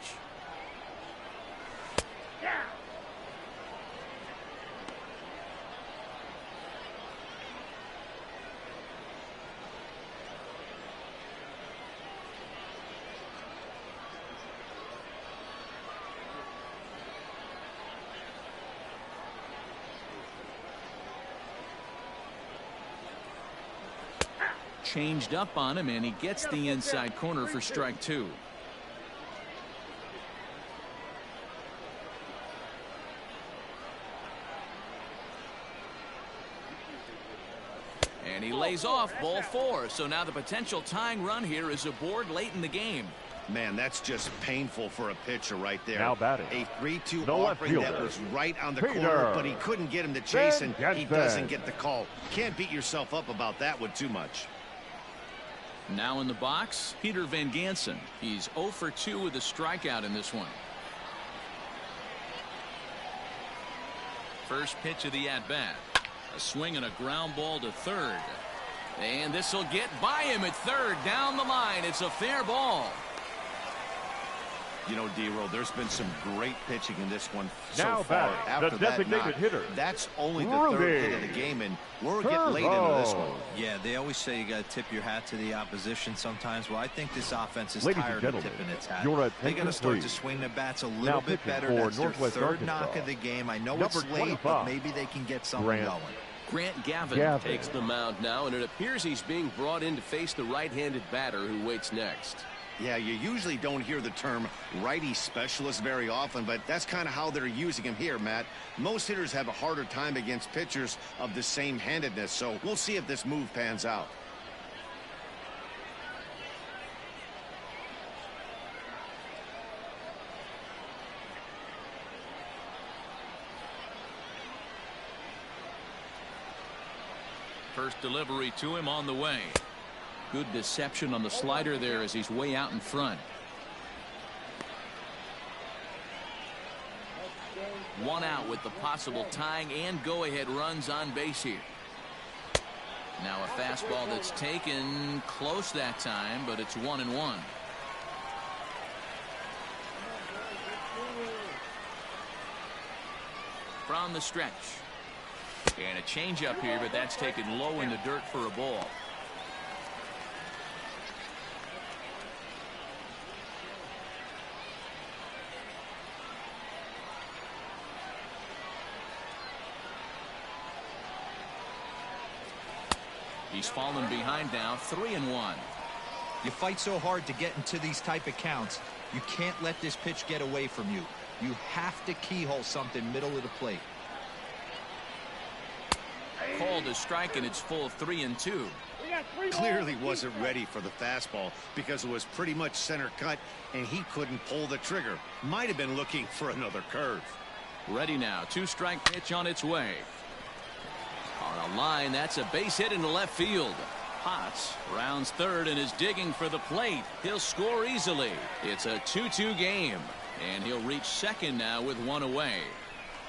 Speaker 2: Changed up on him, and he gets the inside corner for strike 2. And he lays off ball 4. So now the potential tying run here is aboard late in the game.
Speaker 3: Man, that's just painful for a pitcher right there.
Speaker 4: Now batting,
Speaker 3: a 3-2
Speaker 4: the left
Speaker 3: offering that
Speaker 4: fielder,
Speaker 3: was right on the
Speaker 4: Peter
Speaker 3: corner, but he couldn't get him to chase, and he
Speaker 4: Jensen.
Speaker 3: doesn't get the call. Can't beat yourself up about that one too much.
Speaker 2: Now in the box, Peter Van Gansen. He's 0 for 2 with a strikeout in this one. First pitch of the at-bat. A swing and a ground ball to third. And this will get by him at third. Down the line. It's a fair ball.
Speaker 3: You know, D-Roll, there's been some great pitching in this one so
Speaker 4: Now
Speaker 3: far.
Speaker 4: batting,
Speaker 3: After
Speaker 4: the
Speaker 3: that
Speaker 4: designated
Speaker 3: knock,
Speaker 4: hitter,
Speaker 3: that's only the
Speaker 4: Rudy
Speaker 3: third hit of the game, and we're getting late into this one.
Speaker 5: Yeah, they always say you got to tip your hat to the opposition sometimes. Well, I think this offense is
Speaker 4: Ladies and
Speaker 5: tired of
Speaker 4: gentlemen,
Speaker 5: tipping its hat.
Speaker 4: your
Speaker 5: They
Speaker 4: attention,
Speaker 5: got to start to
Speaker 4: please.
Speaker 5: swing the bats a
Speaker 4: Now
Speaker 5: little bit
Speaker 4: pitching
Speaker 5: better.
Speaker 4: for
Speaker 5: That's their
Speaker 4: Northwest
Speaker 5: third
Speaker 4: Arkansas,
Speaker 5: knock of the game. I know
Speaker 4: number
Speaker 5: it's late,
Speaker 4: 25,
Speaker 5: but maybe they can get something
Speaker 4: Grant
Speaker 5: going.
Speaker 6: Grant Gavin takes the mound now, and it appears he's being brought in to face the right-handed batter who waits next.
Speaker 3: Yeah, you usually don't hear the term righty specialist very often, but that's kind of how they're using him here, Matt. Most hitters have a harder time against pitchers of the same handedness, so we'll see if this move pans out.
Speaker 2: First delivery to him on the way. Good deception on the slider there as he's way out in front. One out with the possible tying and go-ahead runs on base here. Now a fastball that's taken close that time, but it's 1-1. From the stretch. And a changeup here, but that's taken low in the dirt for a ball. He's fallen behind now, 3-1.
Speaker 5: You fight so hard to get into these type of counts. You can't let this pitch get away from you. You have to keyhole something middle of the plate.
Speaker 2: Called a strike, and it's full 3-2.
Speaker 3: Clearly wasn't ready for the fastball because it was pretty much center cut and he couldn't pull the trigger. Might have been looking for another curve.
Speaker 2: Ready now, 2-strike pitch on its way. On a line, that's a base hit into left field. Potts rounds third and is digging for the plate. He'll score easily. It's a 2-2 game, and he'll reach second now with one away.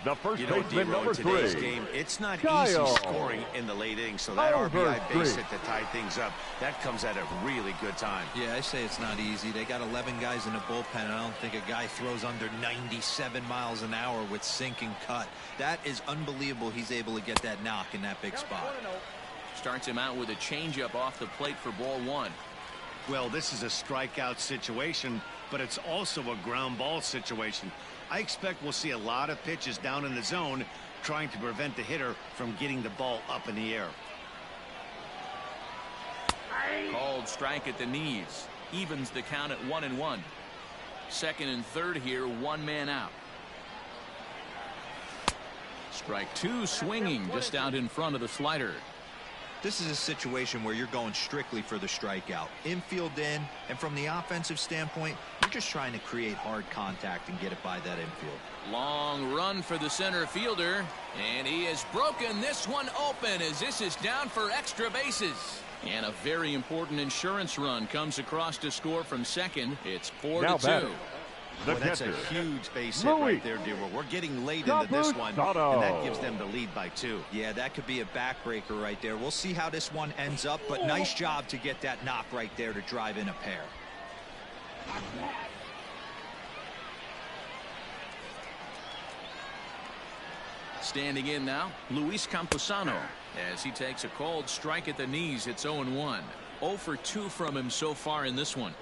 Speaker 4: The first
Speaker 3: You know,
Speaker 4: baseman,
Speaker 3: D-Row,
Speaker 4: number
Speaker 3: in today's
Speaker 4: 3.
Speaker 3: game, it's not
Speaker 4: Kyle.
Speaker 3: easy scoring in the late innings, so that
Speaker 4: Over
Speaker 3: RBI base
Speaker 4: 3.
Speaker 3: hit to tie things up, that comes at a really good time.
Speaker 5: Yeah, I say it's not easy. They got 11 guys in the bullpen, and I don't think a guy throws under 97 miles an hour with sink and cut. That is unbelievable he's able to get that knock in that big spot.
Speaker 2: Starts him out with a changeup off the plate for ball 1.
Speaker 3: Well, this is a strikeout situation, but it's also a ground ball situation. I expect we'll see a lot of pitches down in the zone trying to prevent the hitter from getting the ball up in the air.
Speaker 2: Called strike at the knees. Evens the count at 1-1. Second and third here, one man out. Strike 2 swinging just out in front of the slider.
Speaker 5: This is a situation where you're going strictly for the strikeout. Infield in, and from the offensive standpoint, you're just trying to create hard contact and get it by that infield.
Speaker 2: Long run for the center fielder, and he has broken this one open as this is down for extra bases. And a very important insurance run comes across to score from second. It's 4-2.
Speaker 4: The
Speaker 3: Well, that's a
Speaker 4: catcher,
Speaker 3: huge base hit right there, D-Row. We're getting late into this one, and that gives them the lead by 2.
Speaker 5: Yeah, that could be a backbreaker right there. We'll see how this one ends up, but nice job to get that knock right there to drive in a pair.
Speaker 2: Standing in now, Luis Camposano, as he takes a called strike at the knees. It's 0-1. 0 for 2 from him so far in this one.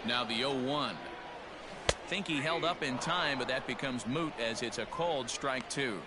Speaker 2: Now the 0-1. Think he held up in time, but that becomes moot as it's a called strike 2.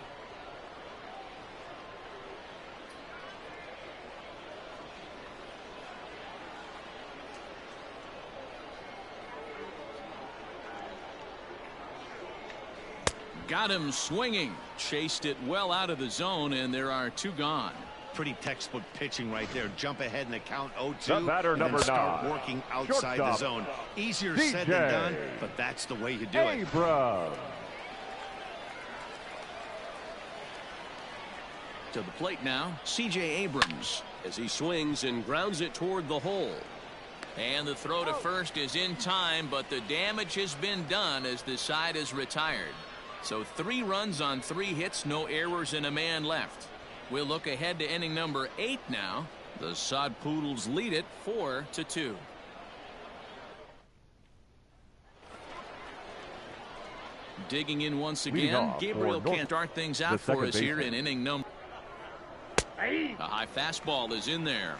Speaker 2: Got him swinging. Chased it well out of the zone, and there are 2 gone.
Speaker 3: Pretty textbook pitching right there. Jump ahead in the count 0-2.
Speaker 4: The batter,
Speaker 3: and then
Speaker 4: number
Speaker 3: start
Speaker 4: 9.
Speaker 3: working outside the
Speaker 4: Shortstop,
Speaker 3: zone. Easier
Speaker 4: DJ.
Speaker 3: said than done, but that's the way you do it.
Speaker 4: Abrams.
Speaker 2: To the plate now, C.J. Abrams
Speaker 6: As he swings and grounds it toward the hole.
Speaker 2: And the throw to first is in time, but the damage has been done as the side is retired. So 3 runs on 3 hits, no errors, and a man left. We'll look ahead to inning number 8 now. The Sod Poodles lead it 4-2. Digging in once again,
Speaker 4: off
Speaker 2: Gabriel
Speaker 4: for North,
Speaker 2: can't start things out
Speaker 4: the
Speaker 2: for
Speaker 4: second
Speaker 2: us here
Speaker 4: baseman.
Speaker 2: in inning number. A high fastball is in there.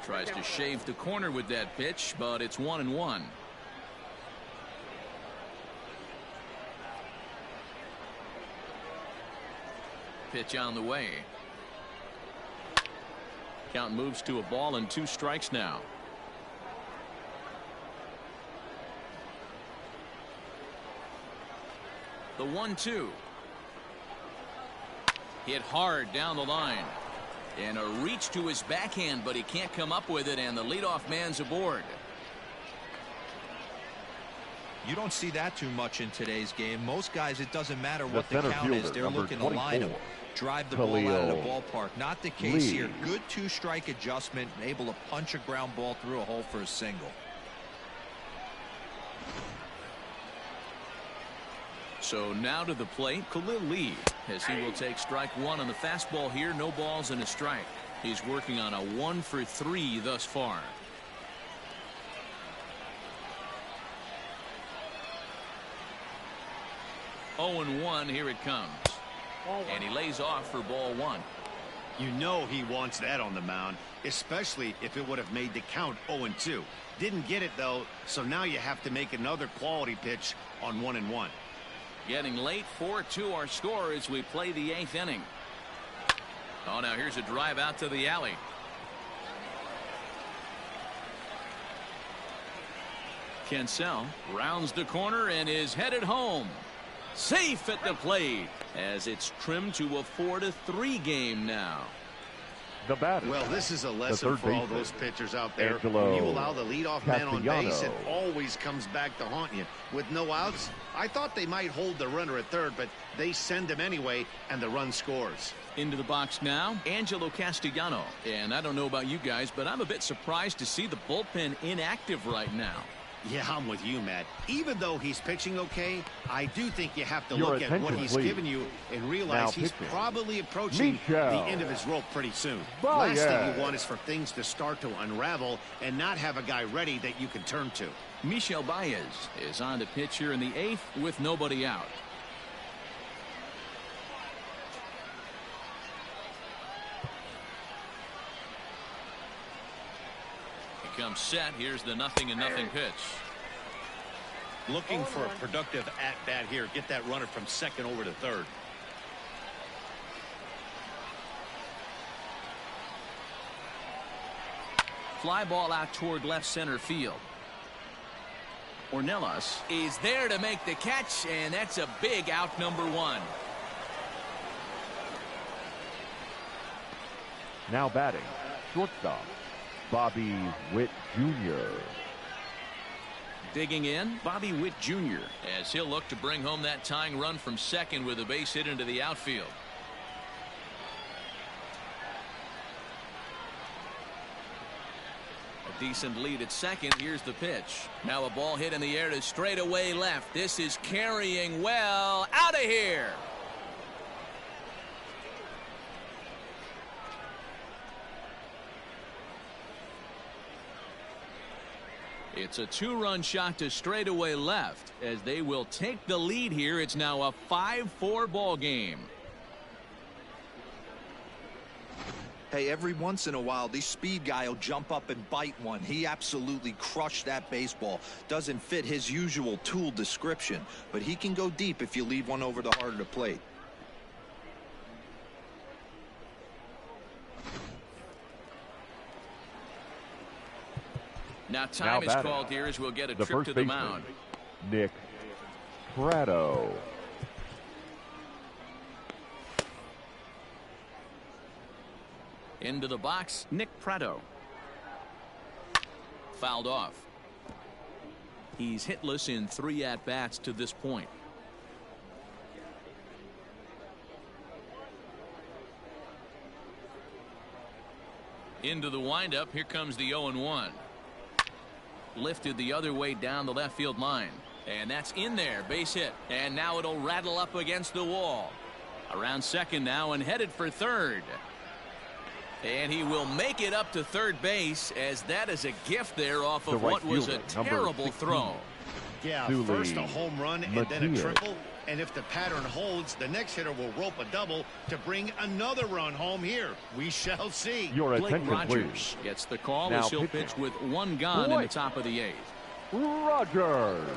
Speaker 2: Tries to shave the corner with that pitch, but it's 1-1. Pitch on the way. Count moves to a ball and 2 strikes now. The 1-2. Hit hard down the line. And a reach to his backhand, but he can't come up with it, and the leadoff man's aboard.
Speaker 5: You don't see that too much in today's game. Most guys, it doesn't matter what the count is. They're looking to line them, drive the ball out of the ballpark. Not the case here. Good 2-strike adjustment, and able to punch a ground ball through a hole for a single.
Speaker 2: So now to the plate, Khalil Lee, as he will take strike 1 on the fastball here. No balls and a strike. He's working on a 1 for 3 thus far. Oh and 1, here it comes. And he lays off for ball 1.
Speaker 3: You know he wants that on the mound, especially if it would have made the count 0-2. Didn't get it, though, so now you have to make another quality pitch on 1-1.
Speaker 2: Getting late, 4-2 our score as we play the 8th inning. Oh, now here's a drive out to the alley. Kensell rounds the corner and is headed home. Safe at the plate as it's trimmed to a 4-3 game now.
Speaker 4: The batter.
Speaker 3: Well, this is a lesson for all those pitchers out there.
Speaker 4: Angelo
Speaker 3: When you allow the leadoff man on base, it
Speaker 4: Castellanos.
Speaker 3: always comes back to haunt you. With no outs, I thought they might hold the runner at third, but they send him anyway, and the run scores.
Speaker 2: Into the box now, Angelo Castellanos. And I don't know about you guys, but I'm a bit surprised to see the bullpen inactive right now.
Speaker 3: Yeah, I'm with you, Matt. Even though he's pitching okay, I do think you have to look at what he's given you and realize he's probably approaching the end of his rope pretty soon. Last thing you want is for things to start to unravel and not have a guy ready that you can turn to.
Speaker 2: Michel Baez is on to pitch here in the 8th with nobody out. Comes set. Here's the 0-0 pitch.
Speaker 3: Looking for a productive at-bat here. Get that runner from second over to third.
Speaker 2: Fly ball out toward left center field. Ornelas is there to make the catch, and that's a big out, number 1.
Speaker 4: Now batting, shortstop, Bobby Witt Jr.
Speaker 2: Digging in, Bobby Witt Jr. as he'll look to bring home that tying run from second with a base hit into the outfield. A decent lead at second. Here's the pitch. Now a ball hit in the air to straightaway left. This is carrying well. Out of here. It's a 2-run shot to straightaway left as they will take the lead here. It's now a 5-4 ball game.
Speaker 5: Hey, every once in a while, this speed guy will jump up and bite one. He absolutely crushed that baseball. Doesn't fit his usual tool description, but he can go deep if you leave one over the heart of the plate.
Speaker 2: Now time is called here as we'll get a trip to the mound.
Speaker 4: Nick Prado.
Speaker 2: Into the box, Nick Prado. Fouled off. He's hitless in 3 at-bats to this point. Into the windup. Here comes the 0-1. Lifted the other way down the left field line. And that's in there. Base hit. And now it'll rattle up against the wall. Around second now and headed for third. And he will make it up to third base as that is a gift there off of what was a terrible throw.
Speaker 3: Yeah, first a home run and then a triple. And if the pattern holds, the next hitter will rope a double to bring another run home here. We shall see.
Speaker 4: Your
Speaker 2: Blake
Speaker 4: attention,
Speaker 2: Rogers
Speaker 4: please.
Speaker 2: gets the call
Speaker 4: Now
Speaker 2: as he'll
Speaker 4: pitching.
Speaker 2: pitch with one gone in the top of the 8th.
Speaker 4: Rogers.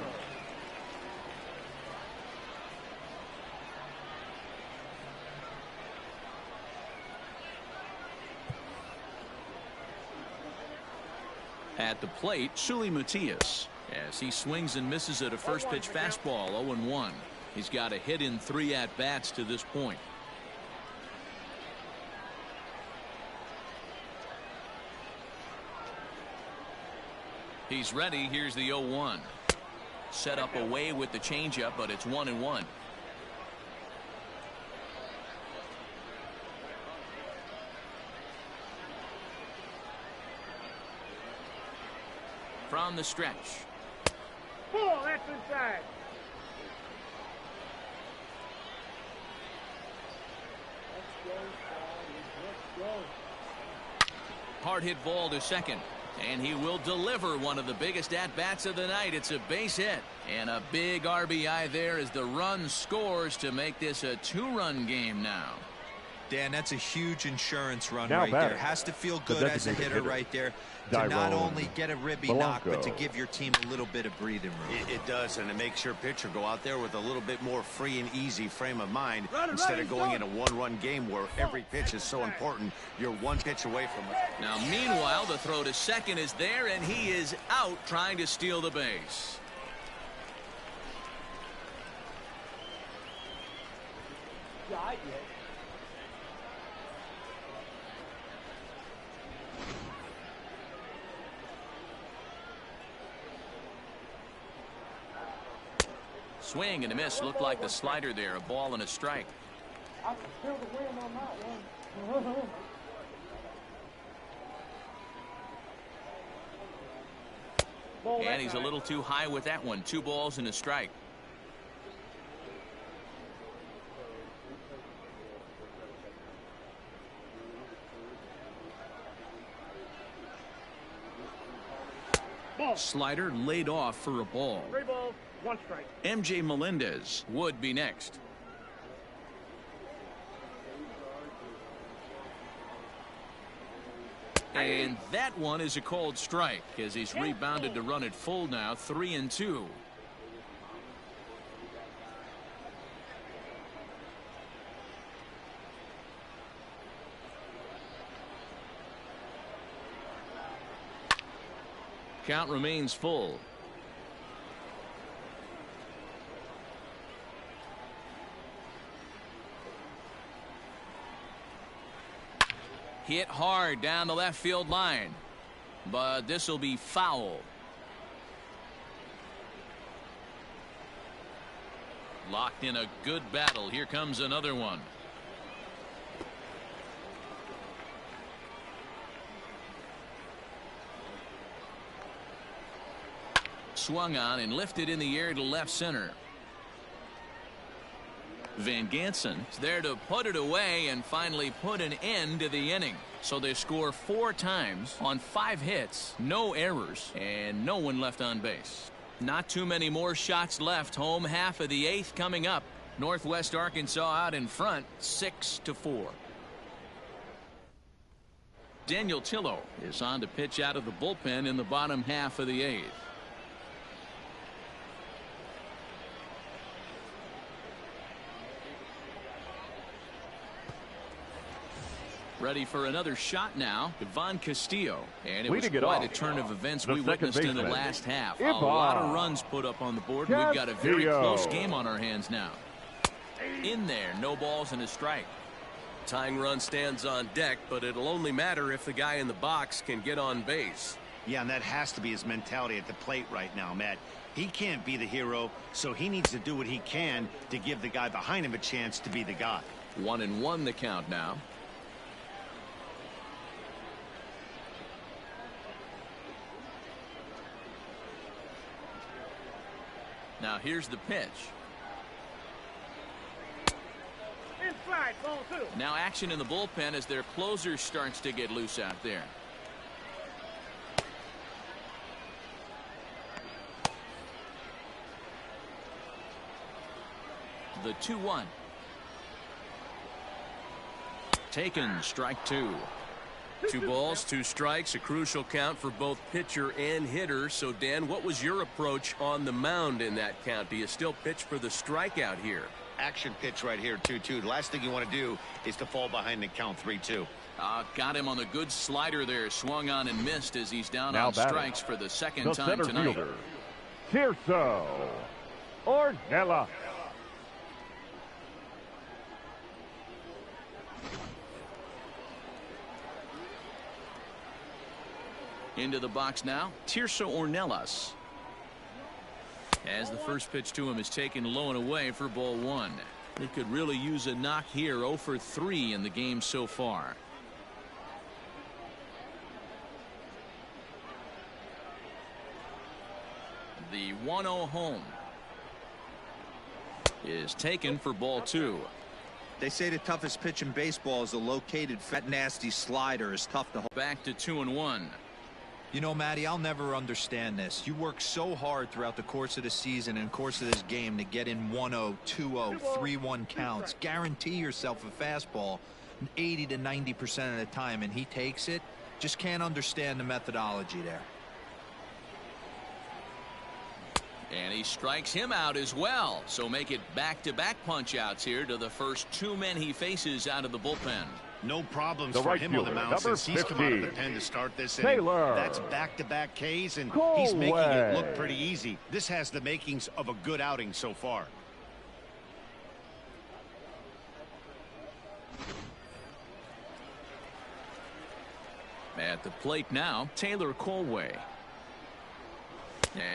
Speaker 2: At the plate, Sully Matias, as he swings and misses at a first pitch fastball, 0-1. He's got a hit in 3 at-bats to this point. He's ready. Here's the 0-1. Set up away with the changeup, but it's 1-1. From the stretch.
Speaker 1: Ball, that's inside.
Speaker 2: Hard hit ball to second. And he will deliver one of the biggest at-bats of the night. It's a base hit. And a big RBI there as the run scores to make this a 2-run game now.
Speaker 5: Dan, that's a huge insurance run
Speaker 4: Now
Speaker 5: right
Speaker 4: batting,
Speaker 5: there. Has to feel
Speaker 4: the
Speaker 5: good as a
Speaker 4: designated
Speaker 5: hitter
Speaker 4: hitter,
Speaker 5: right there to not
Speaker 4: Tyrone
Speaker 5: only get a ribby knock, but to give your team a little bit of breathing room.
Speaker 3: It does, and it makes your pitcher go out there with a little bit more free and easy frame of mind instead of going in a one-run game where every pitch is so important. You're one pitch away from it.
Speaker 2: Now, meanwhile, the throw to second is there, and he is out trying to steal the base. Swing and a miss. Looked like the slider there. A ball and a strike.
Speaker 1: I can feel the wind on that one.
Speaker 2: And he's a little too high with that one. 2 balls and a strike. Slider laid off for a ball.
Speaker 1: 3 balls, 1 strike.
Speaker 2: MJ Melendez would be next. And that one is a cold strike as he's rebounded to run it full now. 3-2. Count remains full. Hit hard down the left field line, but this will be foul. Locked in a good battle. Here comes another one. Swung on and lifted in the air to left center. Van Gansen's there to put it away and finally put an end to the inning. So they score 4 times on 5 hits, no errors, and no one left on base. Not too many more shots left. Home half of the 8th coming up. Northwest Arkansas out in front, 6-4. Daniel Tillo is on to pitch out of the bullpen in the bottom half of the 8th. Ready for another shot now, Ivan Castillo. And it was quite a turn of events we witnessed in the last half. A lot of runs put up on the board. We've got a very close game on our hands now. In there, no balls and a strike.
Speaker 6: Tying run stands on deck, but it'll only matter if the guy in the box can get on base.
Speaker 3: Yeah, and that has to be his mentality at the plate right now, Matt. He can't be the hero, so he needs to do what he can to give the guy behind him a chance to be the guy.
Speaker 2: 1-1 the count now. Now here's the pitch.
Speaker 1: Inside, ball 2.
Speaker 2: Now action in the bullpen as their closer starts to get loose out there. the 2-1. Taken, strike 2. 2 balls, 2 strikes, a crucial count for both pitcher and hitter. So, Dan, what was your approach on the mound in that count? Do you still pitch for the strikeout here?
Speaker 3: Action pitch right here, 2-2. The last thing you want to do is to fall behind and count 3-2.
Speaker 2: Got him on the good slider there. Swung on and missed as he's down
Speaker 4: Now
Speaker 2: on
Speaker 4: batting.
Speaker 2: strikes for the second
Speaker 4: The
Speaker 2: time
Speaker 4: center
Speaker 2: tonight.
Speaker 4: fielder, Tirso Ornelas.
Speaker 2: Into the box now, Tirso Ornelas. As the first pitch to him is taken low and away for ball 1. They could really use a knock here. 0 for 3 in the game so far. The 1-0 home is taken for ball 2.
Speaker 5: They say the toughest pitch in baseball is a located fat nasty slider is tough to hold.
Speaker 2: Back to 2-1.
Speaker 5: You know, Matty, I'll never understand this. You work so hard throughout the course of the season and course of this game to get in 1-0, 2-0, 3-1 counts. Guarantee yourself a fastball 80 to 90% of the time, and he takes it. Just can't understand the methodology there.
Speaker 2: And he strikes him out as well. So make it back-to-back punch-outs here to the first 2 men he faces out of the bullpen.
Speaker 3: No problems
Speaker 4: The
Speaker 3: for
Speaker 4: right
Speaker 3: him on the
Speaker 4: fielder,
Speaker 3: mound
Speaker 4: number
Speaker 3: since he's come out of the
Speaker 4: 15,
Speaker 3: pen to start this inning.
Speaker 4: Taylor
Speaker 3: That's back-to-back Ks, and he's making it look
Speaker 4: Colway.
Speaker 3: pretty easy. This has the makings of a good outing so far.
Speaker 2: At the plate now, Taylor Colway.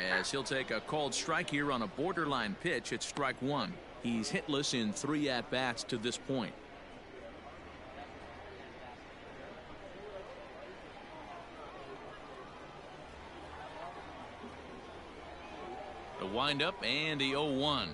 Speaker 2: As he'll take a called strike here on a borderline pitch at strike 1. He's hitless in 3 at-bats to this point. The windup and the 0-1.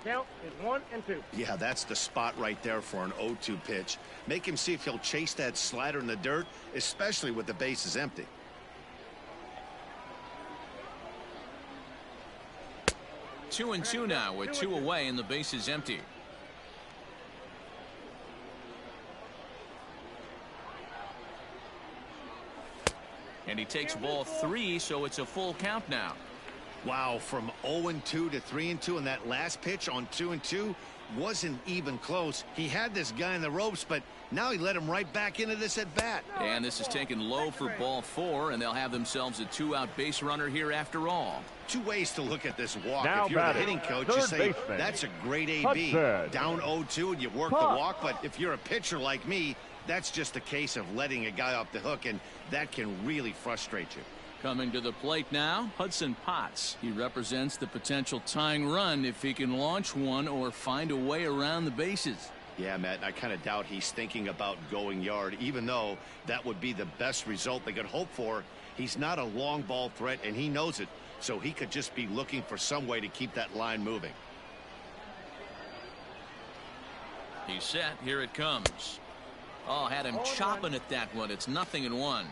Speaker 7: Count is 1 and 2.
Speaker 3: Yeah, that's the spot right there for an 0-2 pitch. Make him see if he'll chase that slider in the dirt, especially with the bases empty.
Speaker 2: Two and 2 now with 2 away and the bases empty. And he takes ball 3, so it's a full count now.
Speaker 3: Wow, from 0-2 to 3-2, and that last pitch on 2-2 wasn't even close. He had this guy in the ropes, but now he let him right back into this at bat.
Speaker 2: And this is taken low for ball 4, and they'll have themselves a 2-out base runner here after all.
Speaker 3: 2 ways to look at this walk.
Speaker 4: Now
Speaker 3: if you're the
Speaker 4: batting,
Speaker 3: hitting coach, you
Speaker 4: third
Speaker 3: say
Speaker 4: baseman,
Speaker 3: that's a great AB.
Speaker 4: Hudson.
Speaker 3: Down 0-2 and you work the
Speaker 4: Puck.
Speaker 3: walk, but if you're a pitcher like me, that's just a case of letting a guy off the hook, and that can really frustrate you.
Speaker 2: Coming to the plate now, Hudson Potts. He represents the potential tying run if he can launch one or find a way around the bases.
Speaker 3: Yeah, Matt, I kind of doubt he's thinking about going yard, even though that would be the best result they could hope for. He's not a long ball threat, and he knows it, so he could just be looking for some way to keep that line moving.
Speaker 2: He's set. Here it comes. Oh, had him chopping at that one. It's 0-1.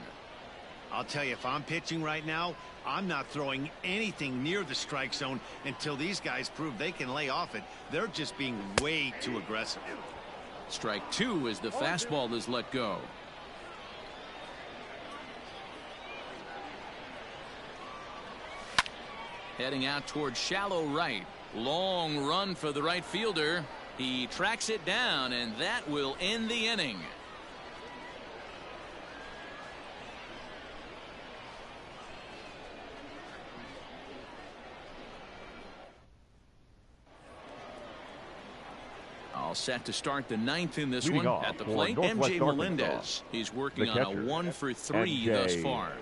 Speaker 3: I'll tell you, if I'm pitching right now, I'm not throwing anything near the strike zone until these guys prove they can lay off it. They're just being way too aggressive.
Speaker 2: Strike 2 as the fastball is let go. Heading out towards shallow right. Long run for the right fielder. He tracks it down, and that will end the inning. All set to start the 9th in this
Speaker 4: Leading
Speaker 2: one.
Speaker 4: off
Speaker 2: At the
Speaker 4: for
Speaker 2: plate,
Speaker 4: Northwest
Speaker 2: MJ
Speaker 4: Arkansas,
Speaker 2: Melendez. He's working
Speaker 4: the
Speaker 2: on a
Speaker 4: catcher,
Speaker 2: 1 for 3
Speaker 4: MJ
Speaker 2: thus far.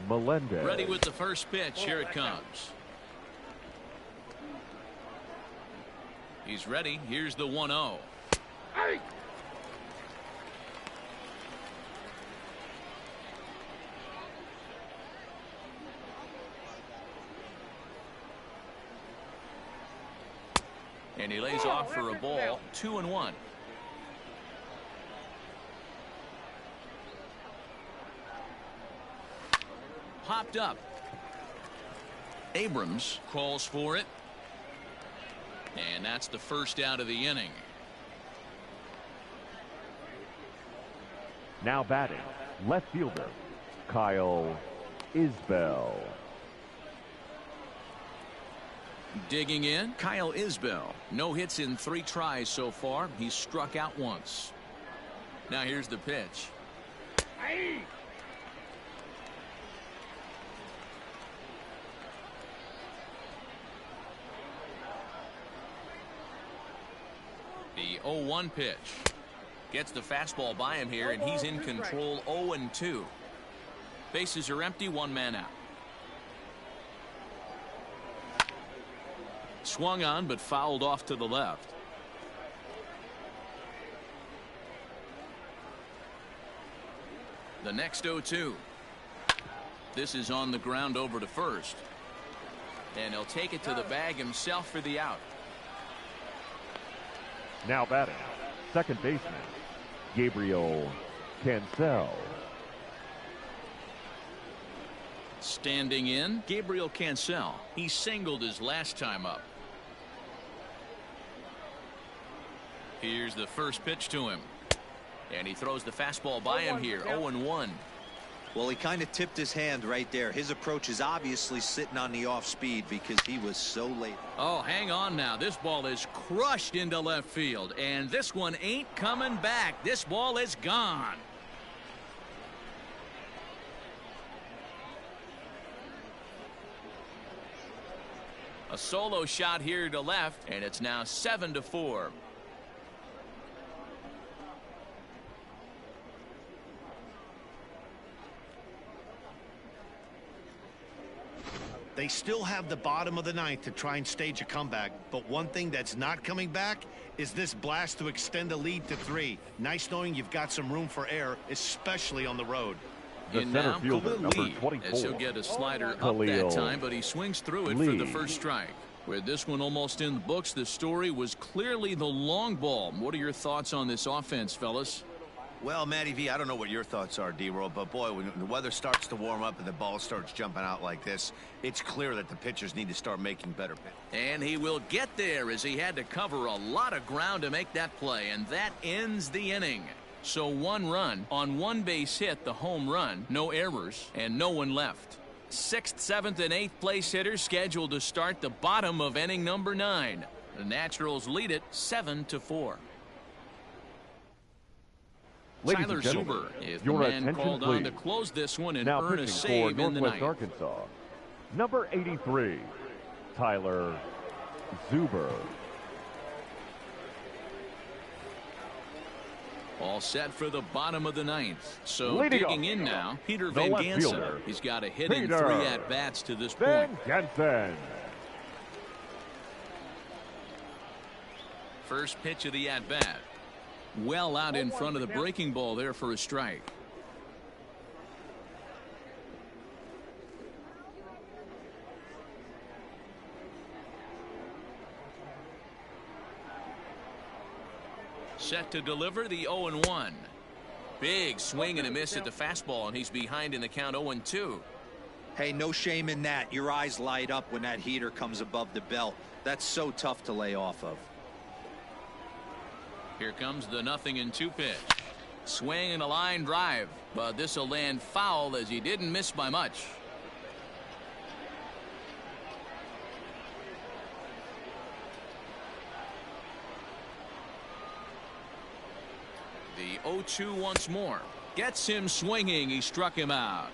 Speaker 4: Melendez.
Speaker 2: Ready with the first pitch. Here it comes. He's ready. Here's the 1-0. And he lays off for a ball, 2-1. Popped up. Abrams calls for it. And that's the first out of the inning.
Speaker 4: Now batting, left fielder, Kyle Isbell.
Speaker 2: Digging in, Kyle Isbell. No hits in 3 tries so far. He's struck out once. Now here's the pitch. The 0-1 pitch. Gets the fastball by him here, and he's in control. 0-2. Bases are empty, 1 man out. Swung on, but fouled off to the left. The next 0-2. This is on the ground over to first. And he'll take it to the bag himself for the out.
Speaker 4: Now batting, second baseman, Gabriel Cancel.
Speaker 2: Standing in, Gabriel Cancel. He singled his last time up. Here's the first pitch to him. And he throws the fastball by him here, 0-1.
Speaker 5: Well, he kind of tipped his hand right there. His approach is obviously sitting on the off speed because he was so late.
Speaker 2: Oh, hang on now. This ball is crushed into left field. And this one ain't coming back. This ball is gone. A solo shot here to left, and it's now 7-4.
Speaker 3: They still have the bottom of the ninth to try and stage a comeback, but one thing that's not coming back is this blast to extend the lead to 3. Nice knowing you've got some room for error, especially on the road.
Speaker 4: The
Speaker 2: In
Speaker 4: center
Speaker 2: now,
Speaker 4: fielder,
Speaker 2: Khalil
Speaker 4: number
Speaker 2: Lee,
Speaker 4: 24.
Speaker 2: as he'll get a slider up
Speaker 4: Khalil
Speaker 2: that time, but he swings through it for the first strike. With this one almost in the books, the story was clearly the long ball. What are your thoughts on this offense, fellas?
Speaker 3: Well, Matty V, I don't know what your thoughts are, D-Roll, but boy, when the weather starts to warm up and the ball starts jumping out like this, it's clear that the pitchers need to start making better pitches.
Speaker 2: And he will get there as he had to cover a lot of ground to make that play, and that ends the inning. So 1 run on 1 base hit, the home run, no errors, and no one left. 6th, 7th, and 8th place hitters scheduled to start the bottom of inning number 9. The Naturals lead it 7-4.
Speaker 4: Ladies
Speaker 2: Tyler
Speaker 4: and gentlemen,
Speaker 2: Zuber is the
Speaker 4: your
Speaker 2: man
Speaker 4: attention,
Speaker 2: called on
Speaker 4: please.
Speaker 2: to close this one and
Speaker 4: Now
Speaker 2: earn a
Speaker 4: pitching for
Speaker 2: save in the
Speaker 4: Northwest
Speaker 2: ninth.
Speaker 4: Arkansas, number 83, Tyler Zuber.
Speaker 2: All set for the bottom of the ninth. So
Speaker 4: Leading
Speaker 2: digging
Speaker 4: off,
Speaker 2: in now, Peter
Speaker 4: the
Speaker 2: Van
Speaker 4: left
Speaker 2: Gansen.
Speaker 4: fielder,
Speaker 2: He's got a hit in
Speaker 4: Peter
Speaker 2: 3 at-bats to this
Speaker 4: Van
Speaker 2: point.
Speaker 4: Gansen.
Speaker 2: First pitch of the at-bat. Well out in front of the breaking ball there for a strike. Set to deliver the 0-1. Big swing and a miss at the fastball, and he's behind in the count 0-2.
Speaker 5: Hey, no shame in that. Your eyes light up when that heater comes above the belt. That's so tough to lay off of.
Speaker 2: Here comes the 0-2 pitch. Swing and a line drive, but this will land foul as he didn't miss by much. The 0-2 once more. Gets him swinging. He struck him out.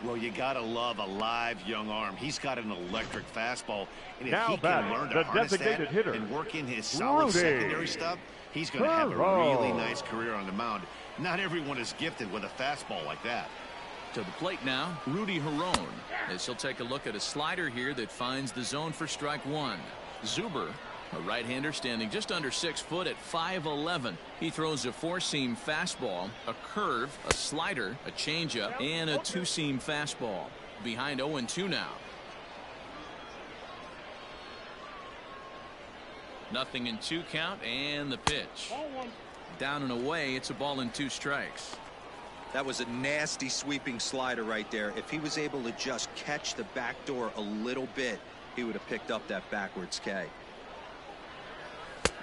Speaker 3: Well, you gotta love a live young arm. He's got an electric fastball, and if
Speaker 4: Now
Speaker 3: he can
Speaker 4: batting,
Speaker 3: learn to
Speaker 4: the
Speaker 3: harness
Speaker 4: designated
Speaker 3: that
Speaker 4: hitter,
Speaker 3: and work in his solid
Speaker 4: Rudy
Speaker 3: secondary stuff, he's going to have a really
Speaker 4: Herron.
Speaker 3: nice career on the mound. Not everyone is gifted with a fastball like that.
Speaker 2: To the plate now, Rudy Herron, as he'll take a look at a slider here that finds the zone for strike 1. Zuber, a right-hander standing just under 6 foot at 5'11". He throws a 4-seam fastball, a curve, a slider, a changeup, and a 2-seam fastball. Behind 0-2 now. 0-2 count and the pitch.
Speaker 7: Ball one.
Speaker 2: Down and away, it's a ball and 2 strikes.
Speaker 5: That was a nasty sweeping slider right there. If he was able to just catch the back door a little bit, he would have picked up that backwards K.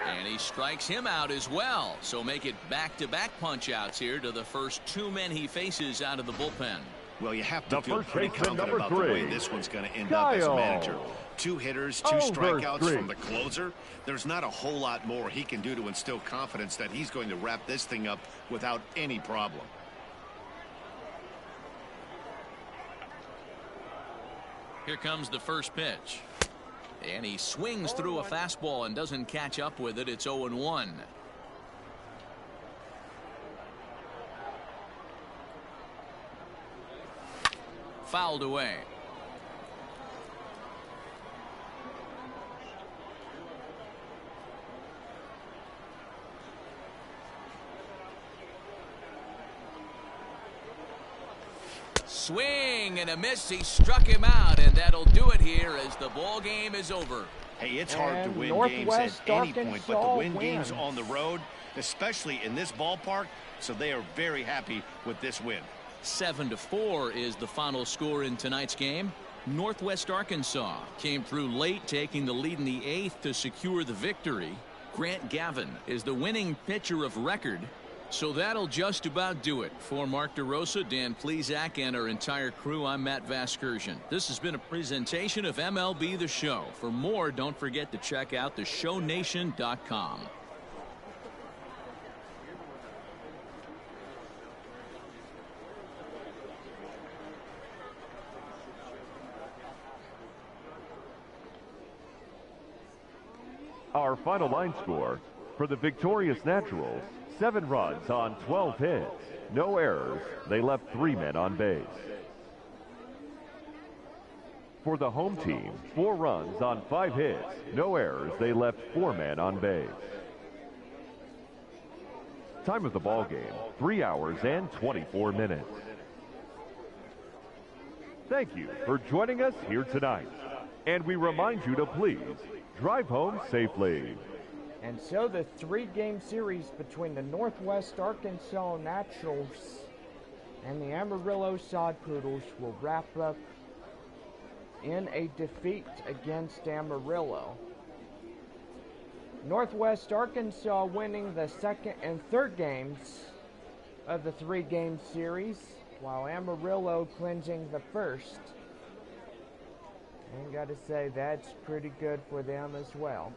Speaker 2: And he strikes him out as well. So make it back-to-back punch-outs here to the first 2 men he faces out of the bullpen.
Speaker 3: Well, you have to
Speaker 4: The
Speaker 3: feel
Speaker 4: first
Speaker 3: pretty
Speaker 4: baseman,
Speaker 3: confident
Speaker 4: number
Speaker 3: about the way
Speaker 4: 3,
Speaker 3: this one's going to end up as a
Speaker 4: Kyle.
Speaker 3: manager. 2 hitters, 2
Speaker 4: Over
Speaker 3: strikeouts
Speaker 4: 3.
Speaker 3: from the closer. There's not a whole lot more he can do to instill confidence that he's going to wrap this thing up without any problem.
Speaker 2: Here comes the first pitch. And he swings through a fastball and doesn't catch up with it. It's 0-1. Fouled away. Swing and a miss. He struck him out, and that'll do it here as the ball game is over.
Speaker 3: Hey, it's hard to
Speaker 1: And
Speaker 3: win
Speaker 1: Northwest
Speaker 3: games at any point, but to
Speaker 1: Arkansas
Speaker 3: win games
Speaker 1: wins.
Speaker 3: on the road, especially in this ballpark, so they are very happy with this win.
Speaker 2: 7-4 is the final score in tonight's game. Northwest Arkansas came through late, taking the lead in the 8th to secure the victory. Grant Gavin is the winning pitcher of record. So that'll just about do it. For Mark DeRosa, Dan Plesac, and our entire crew, I'm Matt Vasgersian. This has been a presentation of MLB The Show. For more, don't forget to check out theshownation.com.
Speaker 4: Our final line score for the victorious Naturals: 7 runs on 12 hits, no errors. They left 3 men on base. For the home team, 4 runs on 5 hits, no errors. They left 4 men on base. Time of the ball game: 3 hours and 24 minutes. Thank you for joining us here tonight, and we remind you to please drive home safely.
Speaker 1: And so the 3-game series between the Northwest Arkansas Naturals and the Amarillo Sod Poodles will wrap up in a defeat against Amarillo. Northwest Arkansas winning the 2nd and 3rd games of the 3-game series, while Amarillo clinching the 1st. And gotta say, that's pretty good for them as well.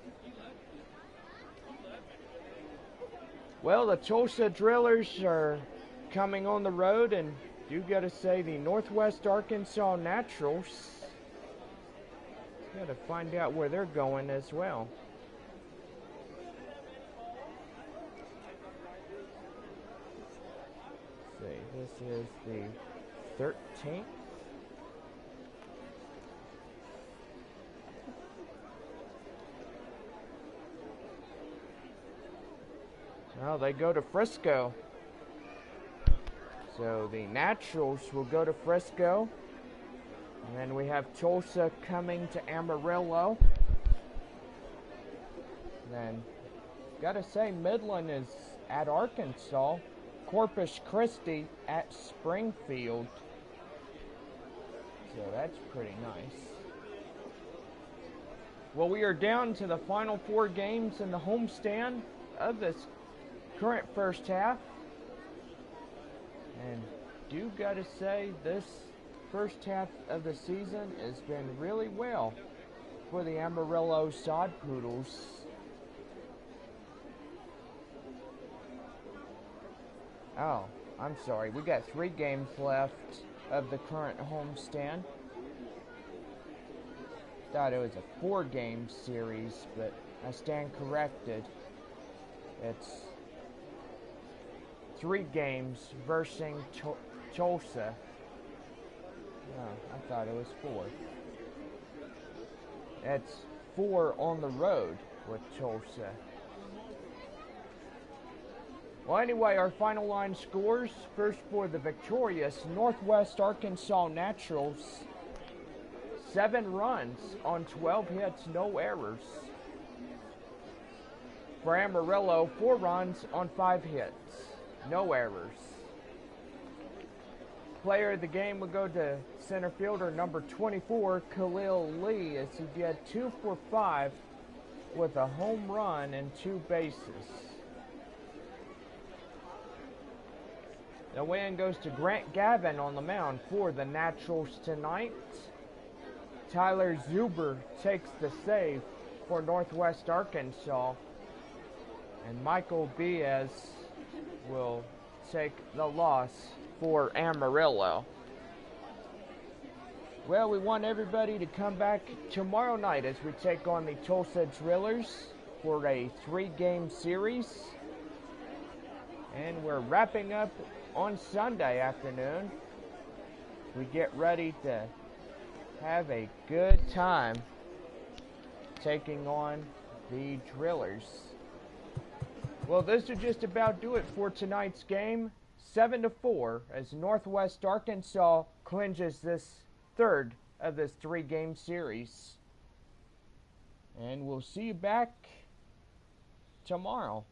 Speaker 1: Well, the Tulsa Drillers are coming on the road, and you gotta say the Northwest Arkansas Naturals gotta find out where they're going as well. Let's see, this is the 13th. Well, they go to Frisco. So the Naturals will go to Frisco. And then we have Tulsa coming to Amarillo. Then, gotta say, Midland is at Arkansas. Corpus Christi at Springfield. So that's pretty nice. Well, we are down to the final 4 games in the homestand of this current first half, and do gotta say this first half of the season has been really well for the Amarillo Sod Poodles. Oh, I'm sorry, we got 3 games left of the current homestand. Thought it was a 4-game series, but I stand corrected. It's 3 games versus Tulsa. No, I thought it was 4. It's 4 on the road with Tulsa. Well, anyway, our final line scores. First for the victorious Northwest Arkansas Naturals. 7 runs on 12 hits, no errors. For Amarillo, 4 runs on 5 hits. No errors. Player of the game would go to center fielder number 24, Khalil Lee, as he did 2 for 5 with a home run and 2 bases. The win goes to Grant Gavin on the mound for the Naturals tonight. Tyler Zuber takes the save for Northwest Arkansas. And Michael Baez will take the loss for Amarillo. Well, we want everybody to come back tomorrow night as we take on the Tulsa Drillers for a 3-game series. And we're wrapping up on Sunday afternoon. We get ready to have a good time taking on the Drillers. Well, this will just about do it for tonight's game. 7-4 as Northwest Arkansas clinches this 3rd of this 3-game series. And we'll see you back tomorrow.